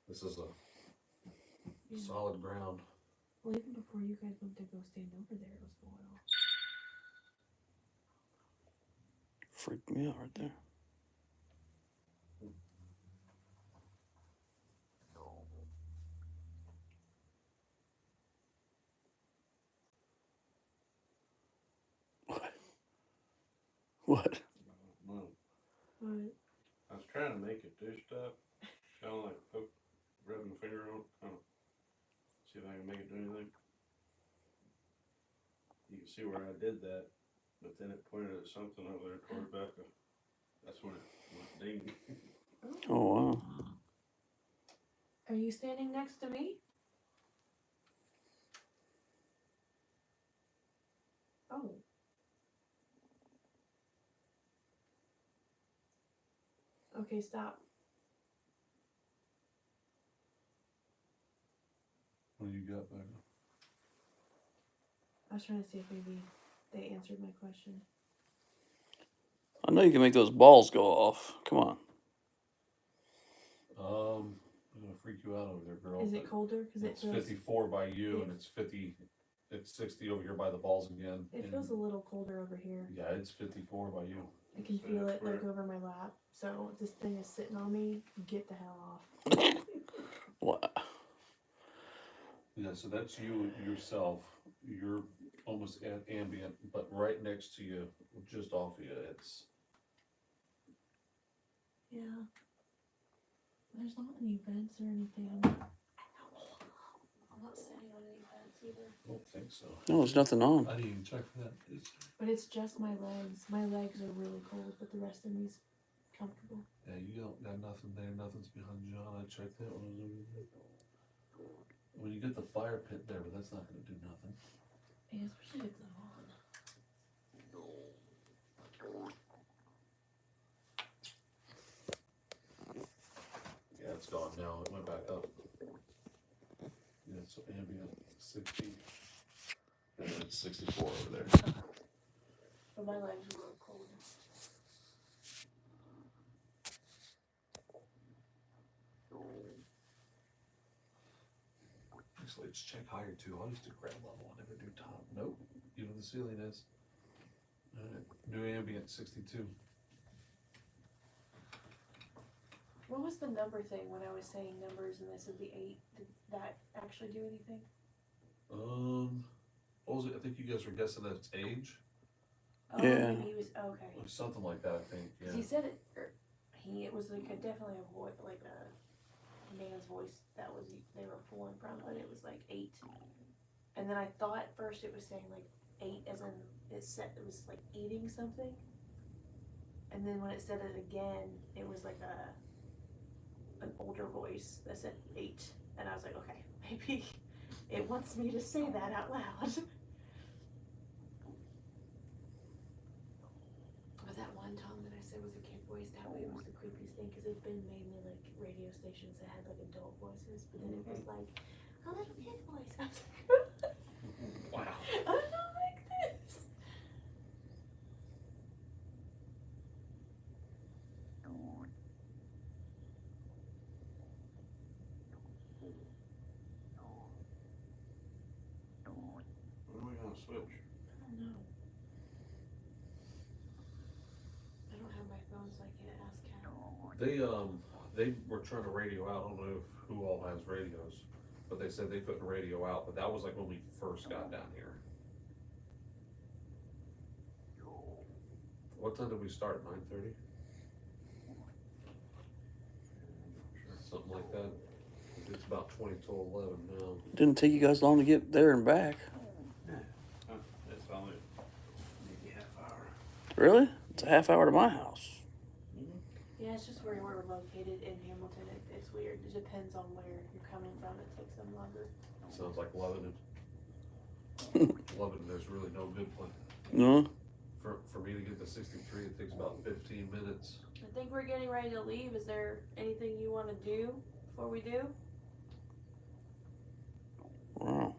This is a solid ground. Well, even before you guys went to go stand over there, it was going off. Freaked me out right there. What? No. What? I was trying to make it do stuff. Kind of like rubbing my finger on it. Kind of see if I can make it do anything. You can see where I did that, but then it pointed at something over there toward Becca. That's when it went ding. Oh, wow. Are you standing next to me? Oh. Okay, stop. What do you got, Becca? I was trying to see if maybe they answered my question. I know you can make those balls go off. Come on. I'm gonna freak you out over there, girl. Is it colder? Because It's 54 by you, and it's 60 over here by the balls again. It feels a little colder over here. Yeah, it's 54 by you. I can feel it like over my lap. So this thing is sitting on me. Get the hell off. What? Yeah, so that's you yourself. You're almost at ambient, but right next to you, just off of you, it's. Yeah. There's not any vents or anything. I'm not sitting on any vents either. I don't think so. No, there's nothing on. I didn't even check for that. But it's just my legs. My legs are really cold, but the rest of me's comfortable. Yeah, you don't got nothing there. Nothing's behind John. I checked that one. When you get the fire pit there, but that's not going to do nothing. Yeah, especially if it's on. it's 64 over there. But my legs were really cold. Actually, let's check higher too. I'll just do ground level. I never do top. Nope. You know the ceiling is. Alright. New ambient 62. What was the number thing when I was saying numbers and this is the 8? Did that actually do anything? What was it? I think you guys were guessing that it's age. Oh, Yeah. maybe he was okay. Or something like that, I think. Yeah. Cause he said it. It was like definitely a voice, like a man's voice that was they were pulling from, but it was like 8. And then I thought at first it was saying like 8 as in it was like eating something. And then when it said it again, it was like an older voice that said 8, and I was like, okay, maybe it wants me to say that out loud. But that one Tom that I said was a kid voice, that way was the creepiest thing, because it'd been mainly like radio stations that had like adult voices, but then it was like a little kid voice. I was like, Wow. I don't like this. What am I gonna switch? I don't know. I don't have my phone, so I can't ask Kat. They were trying to radio out. I don't know who all has radios, but they said they couldn't radio out. But that was like when we first got down here. What time did we start? 9:30. Something like that. It's about 20 till 11 now. Didn't take you guys long to get there and back. That's only maybe half hour. Really? It's a half hour to my house. Yeah, it's just where we're located in Hamilton. It's weird. It depends on where you're coming from. It takes them longer. Sounds like Lebanon. Lebanon, there's really no good place. No? For me to get to 63, it takes about 15 minutes. I think we're getting ready to leave. Is there anything you want to do before we do? Wow.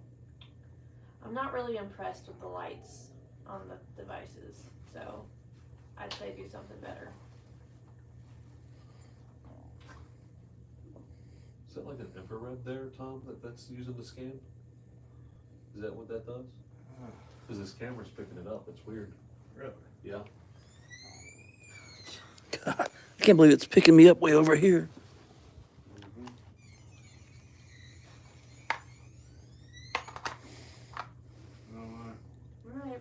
I'm not really impressed with the lights on the devices, so I'd say do something better. Is that like an infrared there, Tom, that's using to scan? Is that what that does? Because this camera's picking it up. It's weird. Really? Yeah. God, I can't believe it's picking me up way over here. Alright.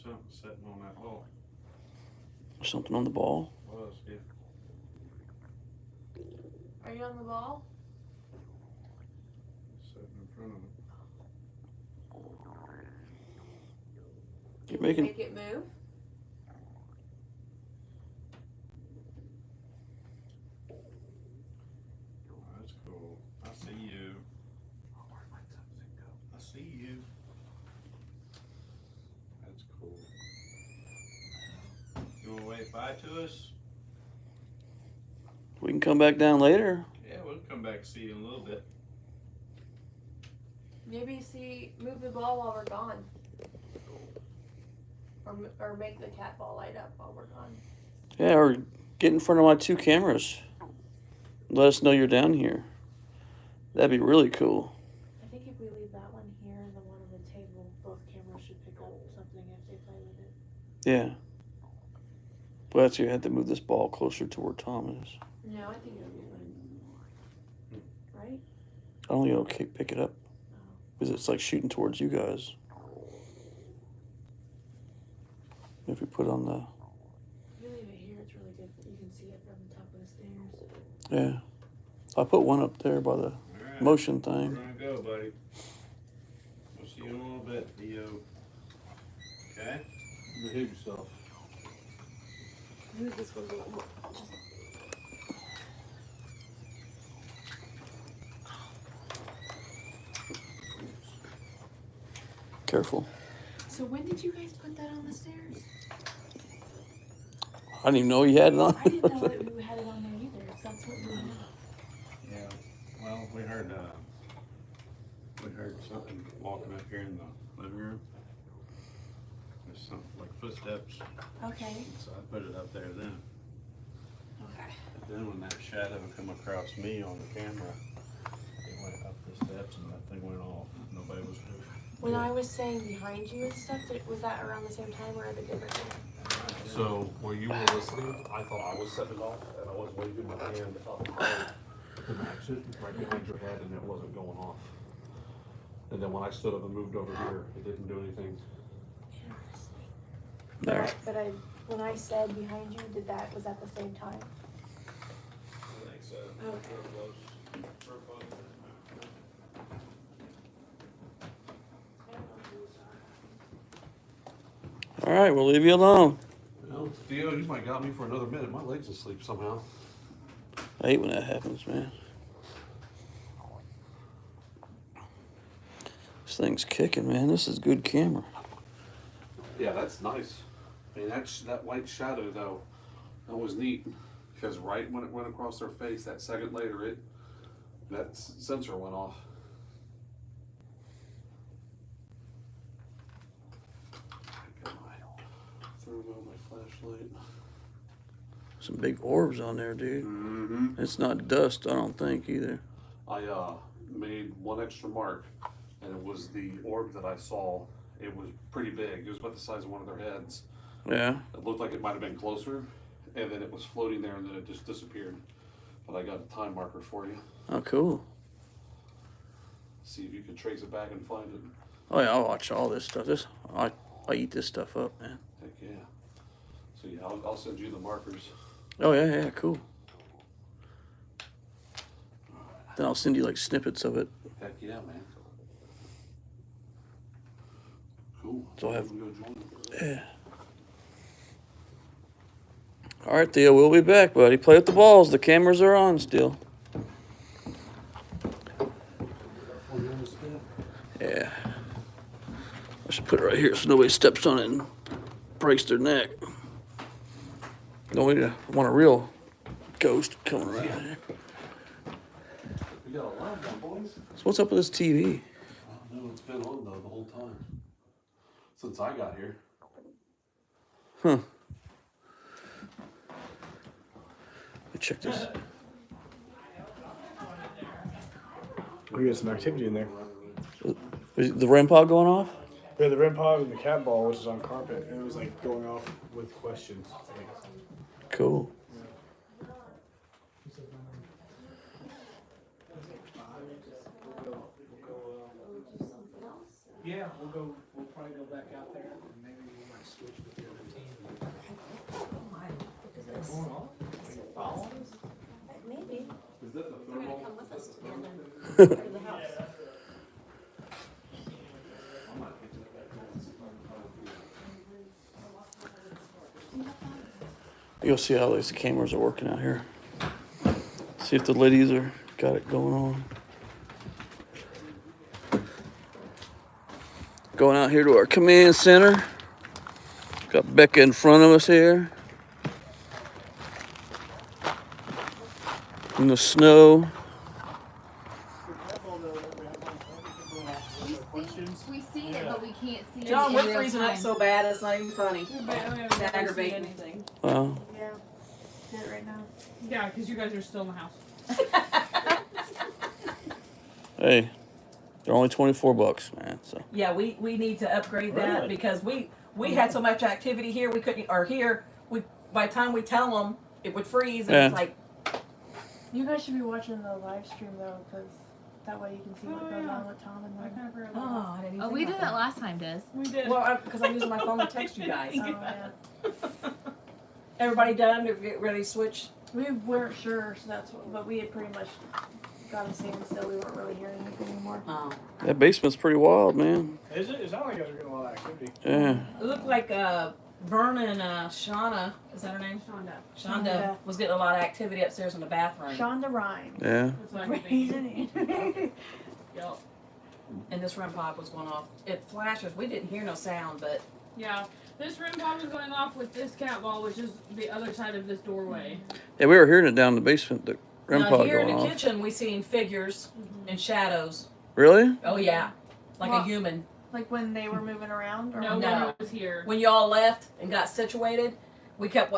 Something sitting on that wall. Something on the ball. Was, yeah. Are you on the ball? Sitting in front of it. You're Can you making- make it move? Oh, that's cool. I see you. Where'd my thing go? I see you. That's cool. You wanna wave bye to us? We can come back down later. Yeah, we'll come back and see you in a little bit. Maybe move the ball while we're gone. Or make the cat ball light up while we're gone. Yeah, or get in front of my 2 cameras. Let us know you're down here. That'd be really cool. I think if we leave that one here and the one on the table, both cameras should pick up something if they play with it. Yeah. Well, that's you had to move this ball closer to where Tom is. No, I think it'll be fine. Right? I don't think it'll pick it up. Because it's like shooting towards you guys. If we put it on the... If you leave it here, it's really good. You can see it from the top of the stairs. Yeah. I put one up there by the Alright. motion We're thing. gonna go, buddy. We'll see you in a little bit, Theo. Okay? Behave yourself. Move this one a little more. Just Careful. So when did you guys put that on the stairs? I didn't even know you had it on. I didn't know that we had it on there either. If that's what we had. Yeah. Well, We heard something walking up here in the living room. There's something like footsteps, Okay. so I put it up there then. Okay. But then when that shadow come across me on the camera, it went up the steps and that thing went off. Nobody was moving. When I was saying behind you and stuff, was that around the same time or at a different time? So while you were listening, I thought I was setting it off, and I was waving my hand up high to match it right behind your head, and it wasn't going off. And then when I stood up and moved over here, it didn't do anything. There. But when I said behind you, was that the same time? I think so. Okay. Real close. Real close. All right, we'll leave you alone. Well, Theo, you might got me for another minute. My leg's asleep somehow. I hate when that happens, man. This thing's kicking, man. This is good camera. Yeah, that's nice. I mean, that white shadow though, that was neat. Because right when it went across their face, that second later, that sensor went off. Throw on my flashlight. Some big orbs on there, dude. Mm-hmm. It's not dust, I don't think, either. I made one extra mark, and it was the orb that I saw. It was pretty big. It was about the size of one of their heads. Yeah. It looked like it might have been closer, and then it was floating there, and then it just disappeared. But I got a time marker for you. Oh, cool. See if you can trace it back and find it. Oh, yeah, I'll watch all this stuff. I eat this stuff up, man. Heck yeah. So yeah, I'll send you the markers. Oh, yeah, cool. Then I'll send you, like, snippets of it. Heck yeah, man. Cool. So I have- Go join them. Yeah. All right, Theo, we'll be back, buddy. Play with the balls. The cameras are on still. Yeah. I should put it right here so nobody steps on it and breaks their neck. No, we want a real ghost coming around here. We got a live one, boys. So what's up with this TV? I don't know. It's been on though the whole time since I got here. Huh. Let me check this. We got some activity in there. Is the REM pod going off? We had the REM pod and the cat ball, which is on carpet, and it was like going off with questions. Cool. Yeah, we'll probably go back out there and maybe we might switch with the other team. Is that going on? Are you following us? Maybe. Is that the They're thermal? gonna come with us to the house. You'll see how these cameras are working out here. See if the ladies are got it going on. Going out here to our command center. Got Becca in front of us here. In the snow. We see it, but we can't see John, it we're in real freezing up time. so bad, it's not even funny. It's It's aggravating anything. Wow. Yeah. Did it right now. Yeah, because you guys are still in the house. Hey, they're only $24, man. So Yeah, we need to upgrade that Really? because we had so much activity here we couldn't, or here by the time we tell them it would freeze and it's Yeah. like, You guys should be watching the live stream though, because that way you can see what Oh, goes yeah. on with Tom and I them. kind of forgot oh, about I didn't even Oh, think we about did that last time, Des. We did. Well, because I'm using my phone to text you guys. Oh, yeah. Everybody done? To get ready to switch? We weren't sure, so but we had pretty much got a standstill. We weren't really hearing anything anymore. Oh. that basement's pretty wild, man. Is it? It sounds like you guys are getting a lot of activity. Yeah. It looked like Verna and Shauna, is that her name? Shonda was getting a lot of activity upstairs in the bathroom. Shonda Rhimes. Yeah. That's what I could think. Yep. And this REM pod was going off. It flashes. We didn't hear no sound, but Yeah. This REM pod was going off with this cat ball, which is the other side of this doorway. Yeah, we were hearing it down in the basement, the REM Now pod here in going the off. kitchen, we seen figures and shadows. Really? Oh yeah, like Well, a human. Like when they were moving around? Or No, No. when it was here. When y'all left and got situated, we kept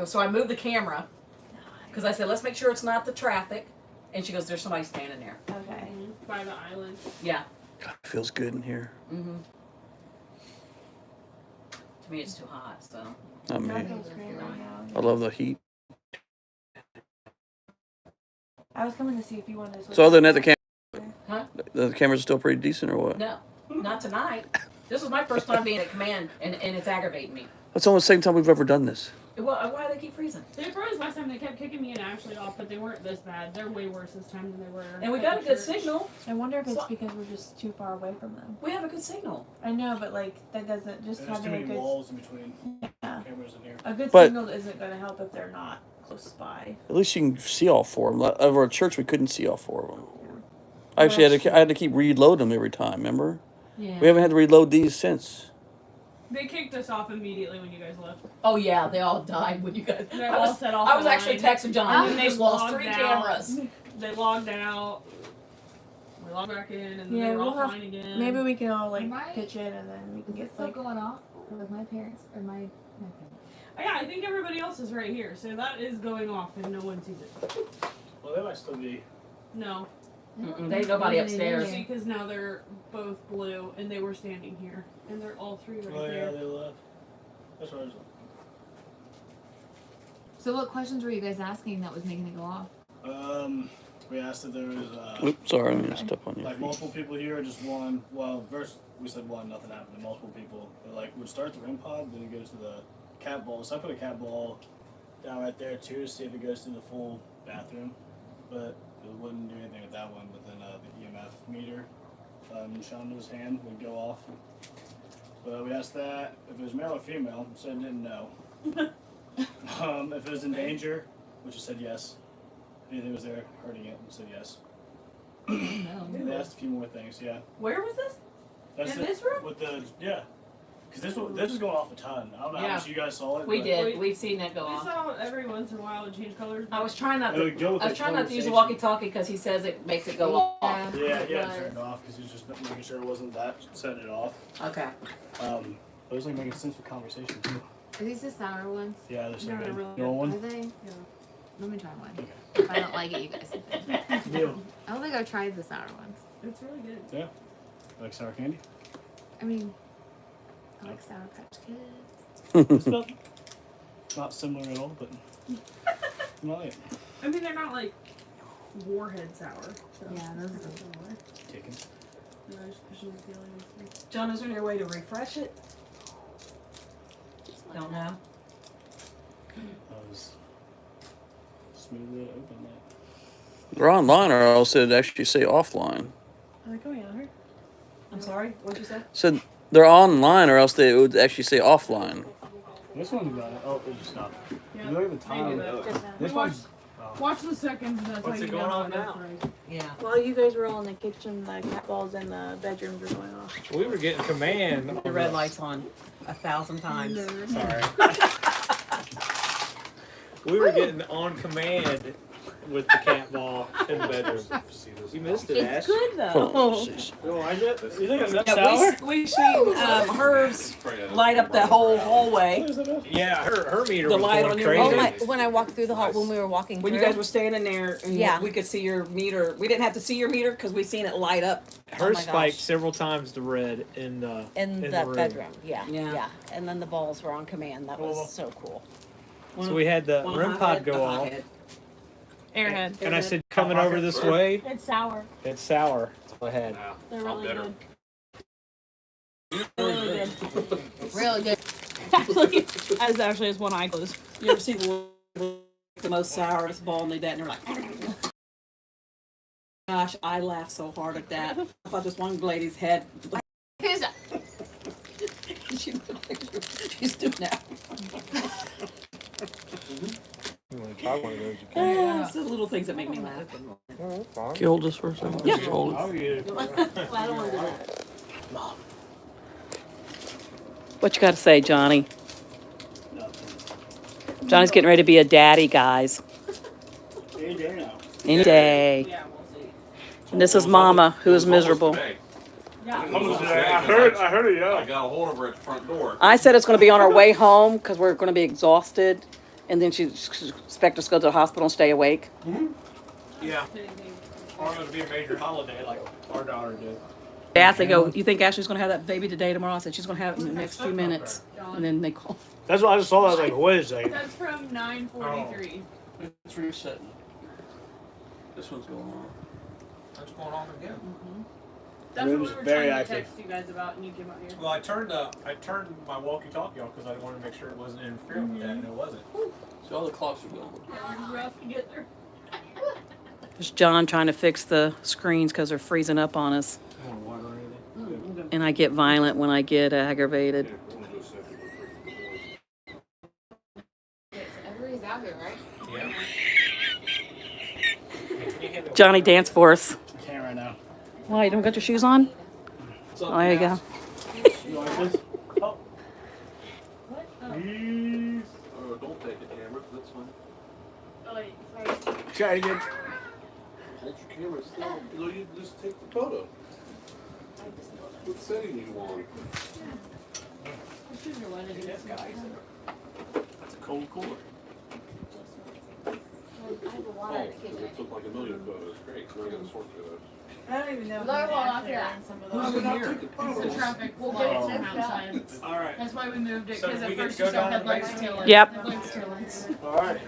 so I moved the camera because I said, let's make sure it's not the traffic. And she goes, there's somebody standing there. Okay. By the island. Yeah. God, it feels good in here. Mm-hmm. To me, it's too hot, so. Not me. That feels great right now. I love the heat. I was coming to see if you wanted to switch. So other than that, Huh? the cameras are still pretty decent, or what? No, not tonight. This was my first time being at command, and it's aggravating me. That's almost the second time we've ever done this. Well, why do they keep freezing? They froze last time. They kept kicking me and Ashley off, but they weren't this bad. They're way worse this time than they were. And we at got a the good church. signal. I wonder if it's So- because we're just too far away from them. We have a good signal. I know, but like that doesn't just There's too having a many good walls in between yeah, cameras in here. a good But- signal isn't going to help if they're not close by. At least you can see all four of them. Over at church, we couldn't see all four of them. I actually I had to keep reloading them every time. Remember? Yeah. We haven't had to reload these since. They kicked us off immediately when you guys left. Oh yeah, they all died when you guys. They I all was, set off. I was the actually line. texting John. And We then just lost logged 3 out. cameras. They logged out. We logged back in, and then Yeah, they were we'll all have- fine again. Maybe we can all like Am I- pitch in and then we can Is it get still like. going off with my parents or my parents? Yeah, I think everybody else is right here, so that is going off, and no one sees it. Well, they might still be. No, Mm-mm, they ain't nobody upstairs. see, because now they're both blue, and they were standing here, and they're all 3 right Oh yeah, there. they left. That's what I was. So what questions were you guys asking that was making it go off? We asked if there was Oops, sorry, I'm gonna step on your like feet. multiple people here or just one. Well, first we said one, nothing happened. Multiple people. But like would start the REM pod, then it goes to the cat ball. So I put a cat ball down right there too to see if it goes through the full bathroom, but it wouldn't do anything with that one. But then the EMF meter in Shonda's hand would go off. But we asked that if it was male or female, so it didn't know. If it was in danger, which it said yes. If anything was there hurting it, it said yes. They asked a few more things, yeah. Where was this? That's In it. this room? With the because this was going off a ton. I don't know Yeah. how much you guys saw it. We but did. We've seen that go We off. saw it every once in a while. It change colors. I was trying not It would go to. with I the was trying not to use the conversation. walkie-talkie because he says it makes it go off. Yeah, it yeah, was. turned off because he was just making sure it wasn't that setting it off. Okay. But it was like making sense with conversation too. Are these the sour ones? Yeah, they're so Yeah, they're good. really You want Are one? they? Yeah. Let me try one. Okay. If I don't like it, you guys. Deal. I don't think I've tried the sour ones. It's really good. Yeah. Like sour candy? I mean, I like Sour Patch Kids. It's not similar at all, but I like it. I mean, they're not like warhead sour. So. Yeah, those are the Kicking. No, just pushing the feelings. John, is there any way to refresh it? Don't know. I was smoothly open that. They're online, or else it'd actually say offline. Are they going out here? I'm sorry. What'd you say? Said they're online, or else it would actually say offline. This one's got it. Oh, it just stopped. Yeah, You look at the they time. do that. This Watch- one's. Watch the seconds, and that's What's how it you going know off when now? it's right. Yeah. While you guys were all in the kitchen, the cat balls in the bedrooms were going off. We were getting command. The red light's on 1,000 times. Sorry. We were getting on command with the cat ball in the bedroom. You missed it, Ash. good Hold on, let's see. You don't like it? You think it's that Yeah, sour? we seen Herbs light up that whole hallway Yeah, her meter The was light going on your crazy. wall. When I walked through the hall, when we were walking when you through. guys were standing there. And Yeah. we could see your meter. We didn't have to see your meter because we seen it light up. Her Oh my spiked gosh. several times the red in the in the that room. bedroom. Yeah, Yeah. yeah. And then the balls were on command. That was so cool. So we had the REM pod go off, Airhead. and I said, "Coming over this way, It's sour. it's sour." That's what I had. They're really good. Really good. Actually, as actually is one eye closed. You ever see the most sourest ball and they that and they're like, gosh, I laughed so hard at that. I thought this one lady's head. Who's that? She's doing that. You want to try one of those? You can. Yeah, it's the little things that make me laugh. Can you hold this for a second? Yeah. Just hold it. I'll get it. Well, I don't want to do that. What you got to say, Johnny? Johnny's getting ready to be a daddy, guys. Yeah, Any day now. Any day. Yeah, we'll see. And this is Mama, who is miserable. Yeah. I heard her I yell. got a hold of her at the front door. I said it's going to be on our way home because we're going to be exhausted. And then she expects us to go to the hospital and stay awake. Yeah. Or it would be a major holiday like our daughter did. They asked, they go, you think Ashley's going to have that baby today, tomorrow? I said, she's going to have it in the next few minutes. And then they call. That's what I just saw. I was like, what is that? That's from 9:43. It's resetting. This one's going on. What's going on again? That's what we Room's were very trying to active. text you guys about, and you came out here. Well, I turned my walkie-talkie off because I wanted to make sure it wasn't interfering with that, and it wasn't. So all the clocks are going. It was rough to get there. There's John trying to fix the screens because they're freezing up on us. You want water or anything? And I get violent when I get aggravated. Everybody's out here, right? Yeah. Johnny, dance for us. I can't right now. Why, you don't got your shoes on? Oh, there you go. You like this? Oh, don't take the camera. That's fine. Oh, wait, sorry. Try it again. Hold your camera still. No, you just take the photo. What setting you on? My shoes are wet again. That's a cold cooler. Oh, it took like a million photos. Great. So I got to sort through those. I don't even know Look, how hold on, back there yeah. in some of Who's those. in here? It's the traffic. We'll get it from outside. All right. That's why we moved it, So because we at get to first go you saw down to the headlights, basement? taillights. Yep. Headlights, taillights. All right.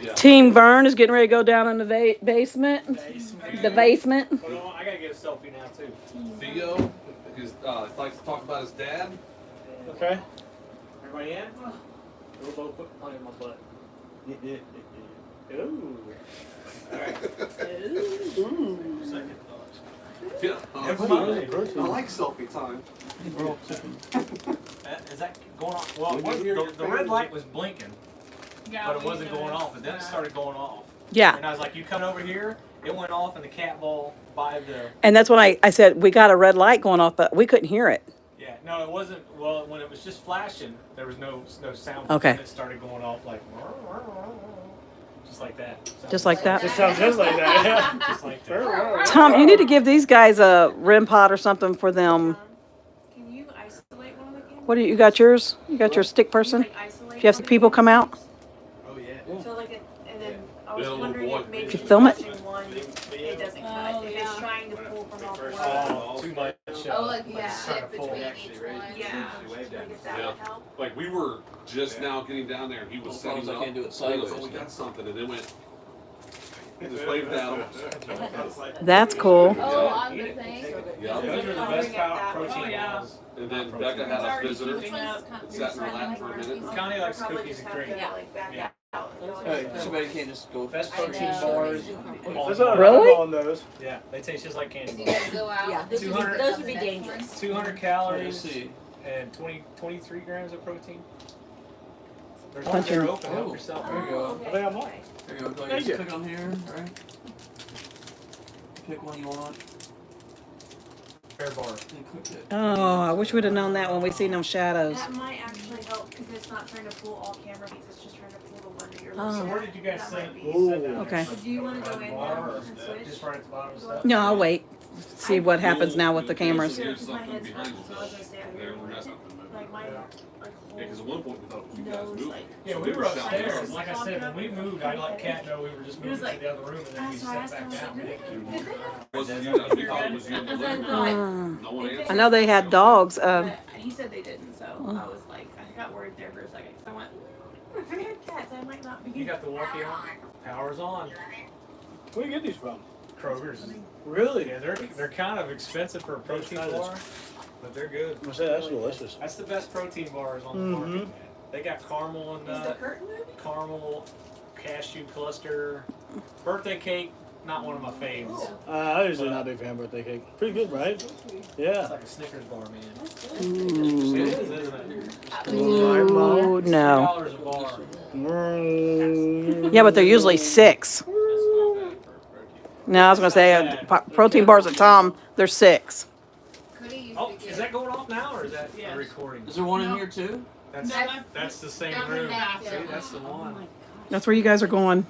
Yeah. Team Vern is getting ready to go down in the basement. The basement. Hold on, I gotta get a selfie now too. Theo, likes to talk about his dad. Okay. Everybody in? We'll both put money in my butt. Ooh. All right. Second thoughts. Yeah. Everybody. I like selfie time. Is that going on? Well, it wasn't, the red light was blinking, but it wasn't going off. But then it started going off. Yeah. And I was like, "You coming over here?" It went off in the cat ball by the. And that's when I said, we got a red light going off, but we couldn't hear it. Yeah. No, it wasn't. Well, when it was just flashing, there was no sound. Okay. And it started going off like. Just like that. Just like that. Just sounds just like that. Yeah. Just like that. Tom, you need to give these guys a REM pod or something for them. Can you isolate one of the cameras? What do you got yours? You got your stick person? Like isolate Do you have some people come out? Oh yeah. So like, and then I was Yeah, wondering boy. if maybe Did you film it? watching one, it doesn't cut. Oh, If yeah. it's trying to pull from all four. Oh, too much. Oh, like, yeah, trying to fit pull. between each one. Yeah. Like if that Yeah. would help. Like we were just now getting down there. He was No setting problems, I up. can't do it He goes, sideways. "Oh, we got something," and then went. He just waved at him. That's cool. Oh, on the thing? Yeah. Those are the best protein Yeah. balls. And then Becca had a visitor. keeping up. Sat in her lap for a minute. Connie likes Probably cookies just and have cream. to, like, back Yeah. out and go Hey, into- somebody can't just go. Best I protein know. bars. There's a Really? on those. Yeah, they taste just like candy So you bars. guys go out. Yeah, this is, 200 those would be dangerous. 200 Let's calories see. and 23 grams of protein. They're Punching. they're open. Help Oh, yourself. there you go. Okay. I think I'm on. There you go. Go Thank just you. click on here. All right. Pick one you want. Fair bar. And click it. Oh, I wish we'd have known that when we seen them shadows. That might actually help because it's not trying to pull all camera feeds, it's just trying to pull the one that you're Oh. looking So at. where did you guys That send? might You be- sent that? Okay. Do you want to go in Bar there or and switch? just right at the bottom of stuff? No, I'll wait. See what happens now with the cameras. Sure, Here's 'cause my something head's behind hurting, so I was gonna stay out There, here. we're not something moving. Like my, Yeah, because at one point we thought it was you guys nose, moving. like. Yeah, we were upstairs. Like I said, when we moved, I let Kat know we were just He was moving to the other room, and then we So I stepped asked him, back I down. was like, did they have? Wasn't you guys, we thought it was you in the living room. Uh, No one answered. I know they had dogs. But he said they didn't, so I was like, I got worried there for a second. 'Cause I went, if I had cats, I might not be. You got the walkie on? Power's on. Where do you get these from? Kroger's. Really? Yeah, they're kind of expensive for a protein bar, but they're good. I say that's delicious. That's the best protein bars on the market, man. They got caramel and Is the nut, curtain moving? caramel, cashew cluster, birthday cake. Not one of my faves. I usually not a big fan of birthday cake. Pretty good, right? Yeah. It's like a Snickers bar, man. It Ooh. is, isn't it? Ooh, no. $2 a bar. Mm. Yeah, but they're usually 6. No, I was gonna say protein bars at Tom. They're 6. Coulda used Oh, to get is that going off now, or is that Yes. a recording? Is there one in here too? That's the same Down room. the back, See, yeah. that's the one. That's where you guys are going.